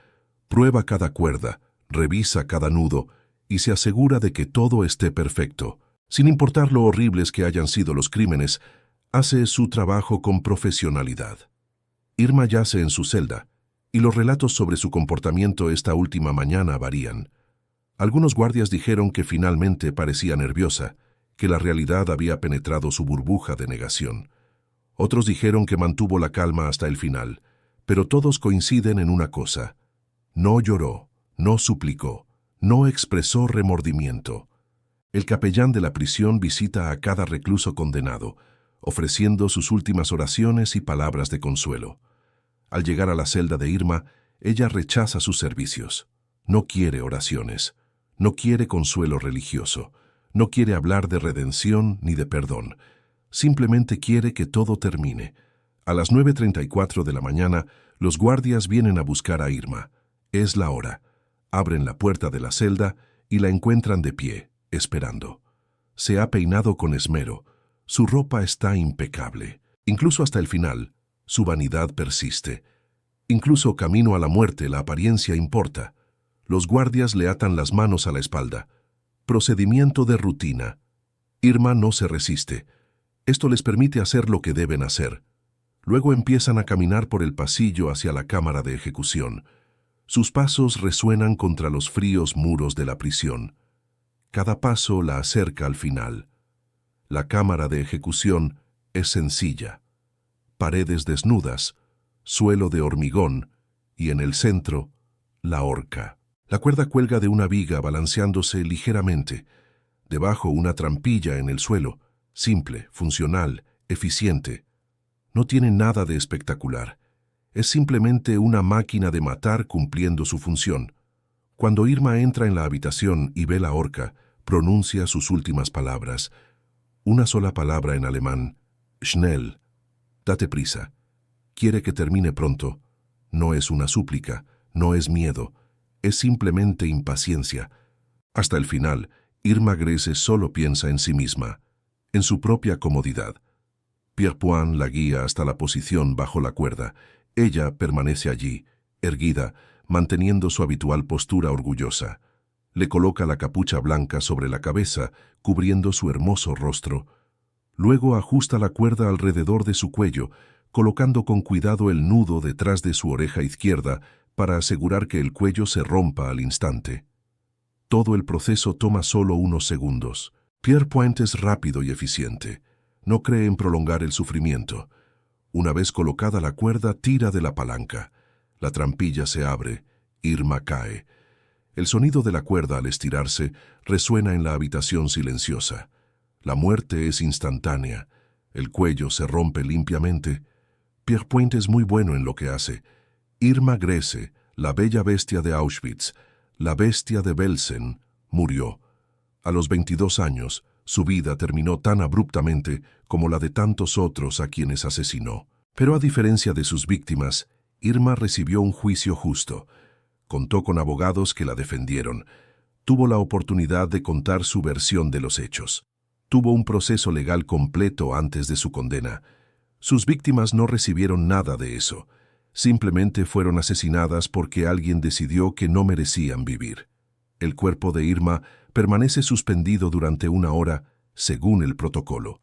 Prueba cada cuerda, revisa cada nudo y se asegura de que todo esté perfecto. Sin importar lo horribles que hayan sido los crímenes, hace su trabajo con profesionalidad. Irma yace en su celda, y los relatos sobre su comportamiento esta última mañana varían. Algunos guardias dijeron que finalmente parecía nerviosa, que la realidad había penetrado su burbuja de negación. Otros dijeron que mantuvo la calma hasta el final, pero todos coinciden en una cosa: no lloró, no suplicó, no expresó remordimiento. El capellán de la prisión visita a cada recluso condenado, ofreciendo sus últimas oraciones y palabras de consuelo. Al llegar a la celda de Irma, ella rechaza sus servicios. No quiere oraciones, no quiere consuelo religioso, no quiere hablar de redención ni de perdón. Simplemente quiere que todo termine. A las 9:34 de la mañana, los guardias vienen a buscar a Irma. Es la hora. Abren la puerta de la celda y la encuentran de pie, esperando. Se ha peinado con esmero. Su ropa está impecable. Incluso hasta el final, su vanidad persiste. Incluso camino a la muerte, la apariencia importa. Los guardias le atan las manos a la espalda. Procedimiento de rutina. Irma no se resiste. Esto les permite hacer lo que deben hacer. Luego empiezan a caminar por el pasillo hacia la cámara de ejecución. Sus pasos resuenan contra los fríos muros de la prisión. Cada paso la acerca al final. La cámara de ejecución es sencilla. Paredes desnudas, suelo de hormigón y en el centro, la horca. La cuerda cuelga de una viga balanceándose ligeramente. Debajo una trampilla en el suelo, simple, funcional, eficiente. No tiene nada de espectacular. Es simplemente una máquina de matar cumpliendo su función. Cuando Irma entra en la habitación y ve la horca, pronuncia sus últimas palabras. Una sola palabra en alemán: Schnell. Date prisa. Quiere que termine pronto. No es una súplica, no es miedo, es simplemente impaciencia. Hasta el final, Irma Grese solo piensa en sí misma, en su propia comodidad. Pierpoint la guía hasta la posición bajo la cuerda. Ella permanece allí, erguida, manteniendo su habitual postura orgullosa. Le coloca la capucha blanca sobre la cabeza, cubriendo su hermoso rostro. Luego ajusta la cuerda alrededor de su cuello, colocando con cuidado el nudo detrás de su oreja izquierda para asegurar que el cuello se rompa al instante. Todo el proceso toma solo unos segundos. Pierpoint es rápido y eficiente. No cree en prolongar el sufrimiento. Una vez colocada la cuerda, tira de la palanca. La trampilla se abre. Irma cae. El sonido de la cuerda al estirarse resuena en la habitación silenciosa. La muerte es instantánea. El cuello se rompe limpiamente. Pierpoint es muy bueno en lo que hace. Irma Grese, la bella bestia de Auschwitz, la bestia de Belsen, murió. A los 22 años, su vida terminó tan abruptamente como la de tantos otros a quienes asesinó. Pero a diferencia de sus víctimas, Irma recibió un juicio justo. Contó con abogados que la defendieron. Tuvo la oportunidad de contar su versión de los hechos. Tuvo un proceso legal completo antes de su condena. Sus víctimas no recibieron nada de eso. Simplemente fueron asesinadas porque alguien decidió que no merecían vivir. El cuerpo de Irma permanece suspendido durante 1 hora, según el protocolo.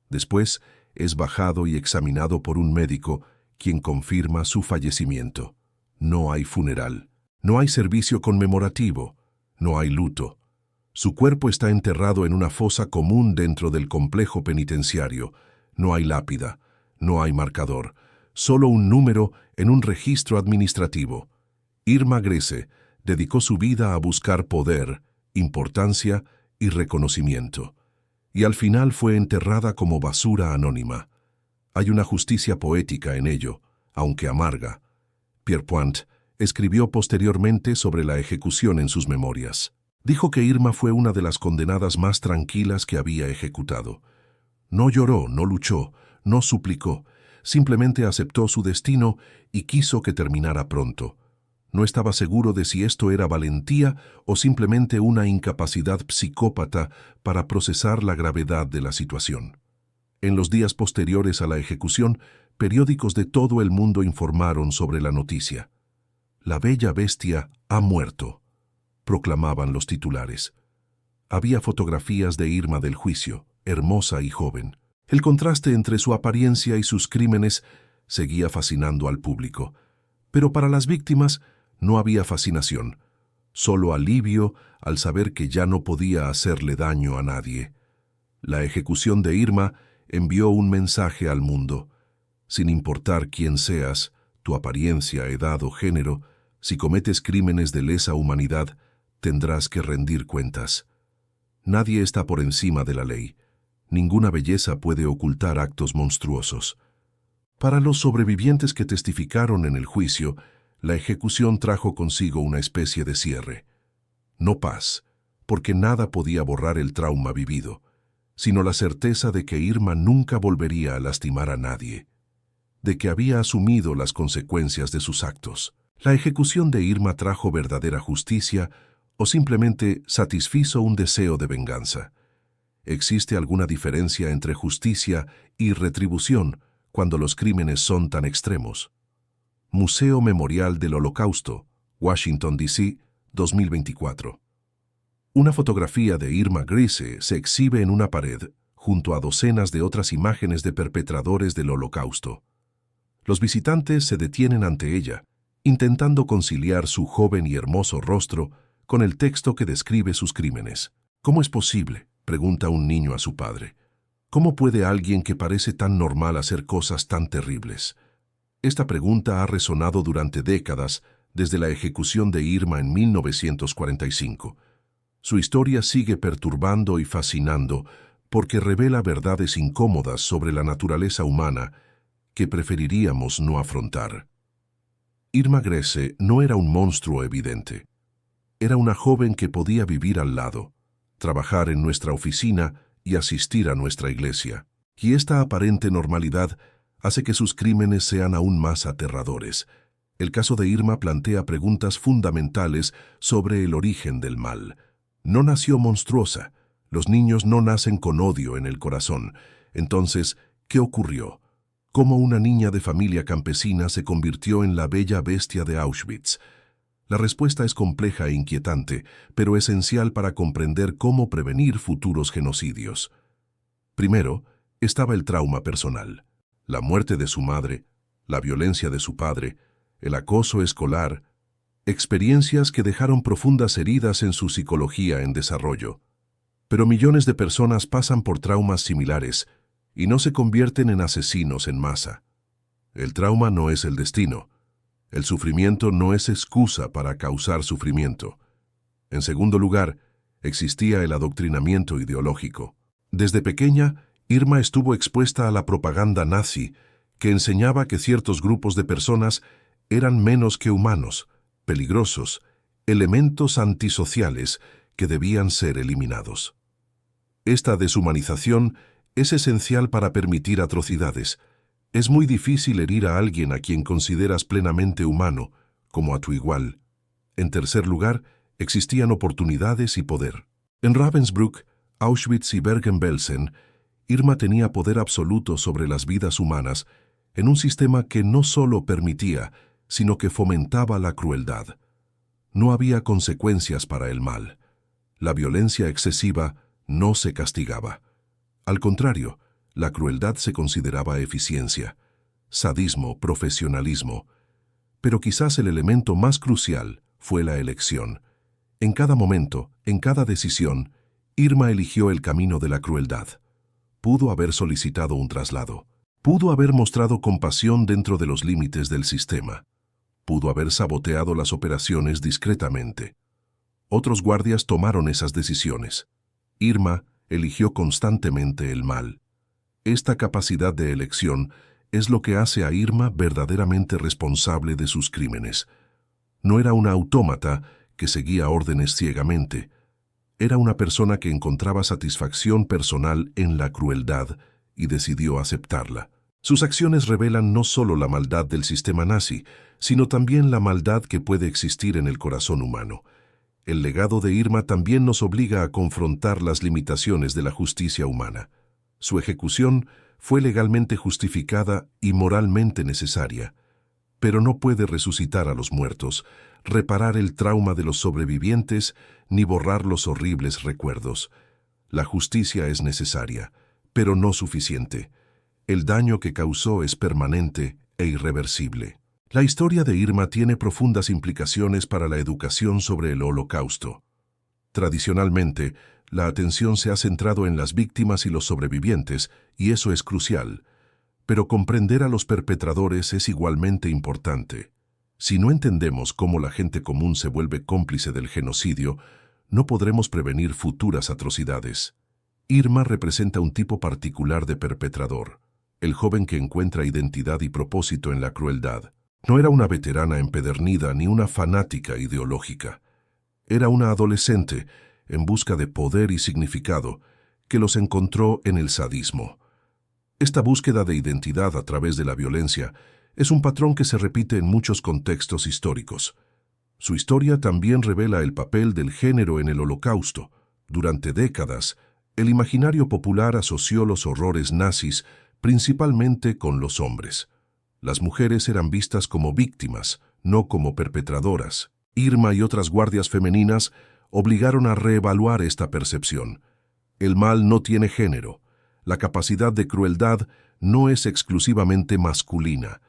Después es bajado y examinado por un médico, quien confirma su fallecimiento. No hay funeral. No hay servicio conmemorativo. No hay luto. Su cuerpo está enterrado en una fosa común dentro del complejo penitenciario. No hay lápida. No hay marcador. Solo un número en un registro administrativo. Irma Grese dedicó su vida a buscar poder, importancia y reconocimiento. Y al final fue enterrada como basura anónima. Hay una justicia poética en ello, aunque amarga. Pierpoint escribió posteriormente sobre la ejecución en sus memorias. Dijo que Irma fue una de las condenadas más tranquilas que había ejecutado. No lloró, no luchó, no suplicó, simplemente aceptó su destino y quiso que terminara pronto. No estaba seguro de si esto era valentía o simplemente una incapacidad psicópata para procesar la gravedad de la situación. En los días posteriores a la ejecución, periódicos de todo el mundo informaron sobre la noticia. La bella bestia ha muerto, proclamaban los titulares. Había fotografías de Irma del juicio, hermosa y joven. El contraste entre su apariencia y sus crímenes seguía fascinando al público. Pero para las víctimas no había fascinación, solo alivio al saber que ya no podía hacerle daño a nadie. La ejecución de Irma envió un mensaje al mundo. Sin importar quién seas, tu apariencia, edad o género, si cometes crímenes de lesa humanidad, tendrás que rendir cuentas. Nadie está por encima de la ley. Ninguna belleza puede ocultar actos monstruosos. Para los sobrevivientes que testificaron en el juicio, la ejecución trajo consigo una especie de cierre. No paz, porque nada podía borrar el trauma vivido, sino la certeza de que Irma nunca volvería a lastimar a nadie, de que había asumido las consecuencias de sus actos. La ejecución de Irma trajo verdadera justicia o simplemente satisfizo un deseo de venganza. ¿Existe alguna diferencia entre justicia y retribución cuando los crímenes son tan extremos? Museo Memorial del Holocausto, Washington, D.C., 2024. Una fotografía de Irma Grese se exhibe en una pared, junto a docenas de otras imágenes de perpetradores del Holocausto. Los visitantes se detienen ante ella, intentando conciliar su joven y hermoso rostro con el texto que describe sus crímenes. ¿Cómo es posible?, pregunta un niño a su padre. ¿Cómo puede alguien que parece tan normal hacer cosas tan terribles? Esta pregunta ha resonado durante décadas, desde la ejecución de Irma en 1945. Su historia sigue perturbando y fascinando porque revela verdades incómodas sobre la naturaleza humana que preferiríamos no afrontar. Irma Grese no era un monstruo evidente. Era una joven que podía vivir al lado, trabajar en nuestra oficina y asistir a nuestra iglesia. Y esta aparente normalidad hace que sus crímenes sean aún más aterradores. El caso de Irma plantea preguntas fundamentales sobre el origen del mal. No nació monstruosa. Los niños no nacen con odio en el corazón. Entonces, ¿qué ocurrió? ¿Cómo una niña de familia campesina se convirtió en la bella bestia de Auschwitz? La respuesta es compleja e inquietante, pero esencial para comprender cómo prevenir futuros genocidios. Primero, estaba el trauma personal. La muerte de su madre, la violencia de su padre, el acoso escolar, experiencias que dejaron profundas heridas en su psicología en desarrollo. Pero millones de personas pasan por traumas similares y no se convierten en asesinos en masa. El trauma no es el destino. El sufrimiento no es excusa para causar sufrimiento. En segundo lugar, existía el adoctrinamiento ideológico. Desde pequeña, Irma estuvo expuesta a la propaganda nazi, que enseñaba que ciertos grupos de personas eran menos que humanos, peligrosos, elementos antisociales que debían ser eliminados. Esta deshumanización es esencial para permitir atrocidades. Es muy difícil herir a alguien a quien consideras plenamente humano, como a tu igual. En tercer lugar, existían oportunidades y poder. En Ravensbrück, Auschwitz y Bergen-Belsen, Irma tenía poder absoluto sobre las vidas humanas en un sistema que no solo permitía, sino que fomentaba la crueldad. No había consecuencias para el mal. La violencia excesiva no se castigaba. Al contrario, la crueldad se consideraba eficiencia, sadismo, profesionalismo. Pero quizás el elemento más crucial fue la elección. En cada momento, en cada decisión, Irma eligió el camino de la crueldad. Pudo haber solicitado un traslado. Pudo haber mostrado compasión dentro de los límites del sistema. Pudo haber saboteado las operaciones discretamente. Otros guardias tomaron esas decisiones. Irma eligió constantemente el mal. Esta capacidad de elección es lo que hace a Irma verdaderamente responsable de sus crímenes. No era una autómata que seguía órdenes ciegamente. Era una persona que encontraba satisfacción personal en la crueldad y decidió aceptarla. Sus acciones revelan no solo la maldad del sistema nazi, sino también la maldad que puede existir en el corazón humano. El legado de Irma también nos obliga a confrontar las limitaciones de la justicia humana. Su ejecución fue legalmente justificada y moralmente necesaria, pero no puede resucitar a los muertos, reparar el trauma de los sobrevivientes ni borrar los horribles recuerdos. La justicia es necesaria, pero no suficiente. El daño que causó es permanente e irreversible. La historia de Irma tiene profundas implicaciones para la educación sobre el Holocausto. Tradicionalmente, la atención se ha centrado en las víctimas y los sobrevivientes, y eso es crucial. Pero comprender a los perpetradores es igualmente importante. Si no entendemos cómo la gente común se vuelve cómplice del genocidio, no podremos prevenir futuras atrocidades. Irma representa un tipo particular de perpetrador, el joven que encuentra identidad y propósito en la crueldad. No era una veterana empedernida ni una fanática ideológica. Era una adolescente, en busca de poder y significado, que los encontró en el sadismo. Esta búsqueda de identidad a través de la violencia es un patrón que se repite en muchos contextos históricos. Su historia también revela el papel del género en el Holocausto. Durante décadas, el imaginario popular asoció los horrores nazis principalmente con los hombres. Las mujeres eran vistas como víctimas, no como perpetradoras. Irma y otras guardias femeninas obligaron a reevaluar esta percepción. El mal no tiene género. La capacidad de crueldad no es exclusivamente masculina.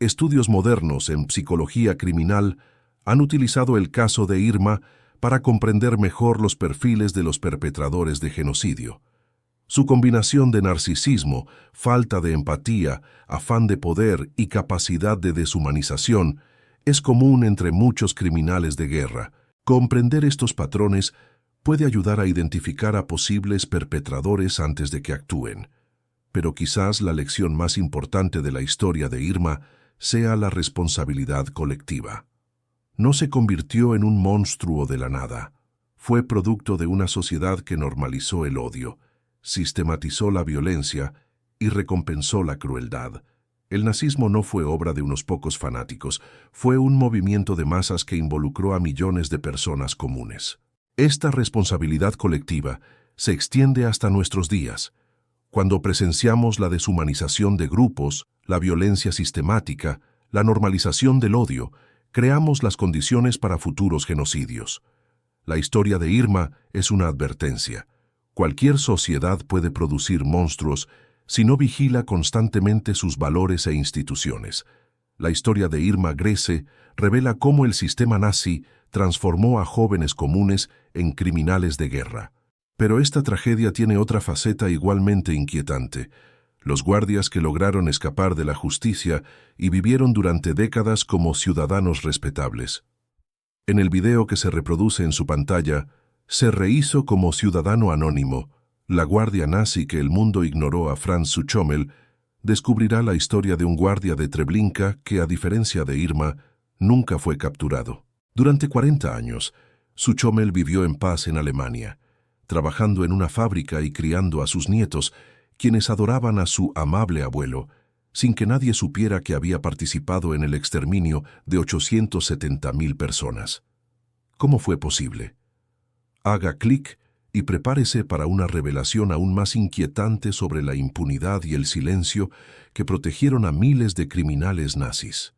Estudios modernos en psicología criminal han utilizado el caso de Irma para comprender mejor los perfiles de los perpetradores de genocidio. Su combinación de narcisismo, falta de empatía, afán de poder y capacidad de deshumanización es común entre muchos criminales de guerra. Comprender estos patrones puede ayudar a identificar a posibles perpetradores antes de que actúen. Pero quizás la lección más importante de la historia de Irma sea la responsabilidad colectiva. No se convirtió en un monstruo de la nada. Fue producto de una sociedad que normalizó el odio, sistematizó la violencia y recompensó la crueldad. El nazismo no fue obra de unos pocos fanáticos, fue un movimiento de masas que involucró a millones de personas comunes. Esta responsabilidad colectiva se extiende hasta nuestros días. Cuando presenciamos la deshumanización de grupos, la violencia sistemática, la normalización del odio, creamos las condiciones para futuros genocidios. La historia de Irma es una advertencia. Cualquier sociedad puede producir monstruos si no vigila constantemente sus valores e instituciones. La historia de Irma Grese revela cómo el sistema nazi transformó a jóvenes comunes en criminales de guerra. Pero esta tragedia tiene otra faceta igualmente inquietante. Los guardias que lograron escapar de la justicia y vivieron durante décadas como ciudadanos respetables. En el video que se reproduce en su pantalla, se rehizo como ciudadano anónimo. La guardia nazi que el mundo ignoró a Franz Suchomel descubrirá la historia de un guardia de Treblinka que, a diferencia de Irma, nunca fue capturado. Durante 40 años, Suchomel vivió en paz en Alemania, trabajando en una fábrica y criando a sus nietos, quienes adoraban a su amable abuelo, sin que nadie supiera que había participado en el exterminio de 870.000 personas. ¿Cómo fue posible? Haga clic y prepárese para una revelación aún más inquietante sobre la impunidad y el silencio que protegieron a miles de criminales nazis.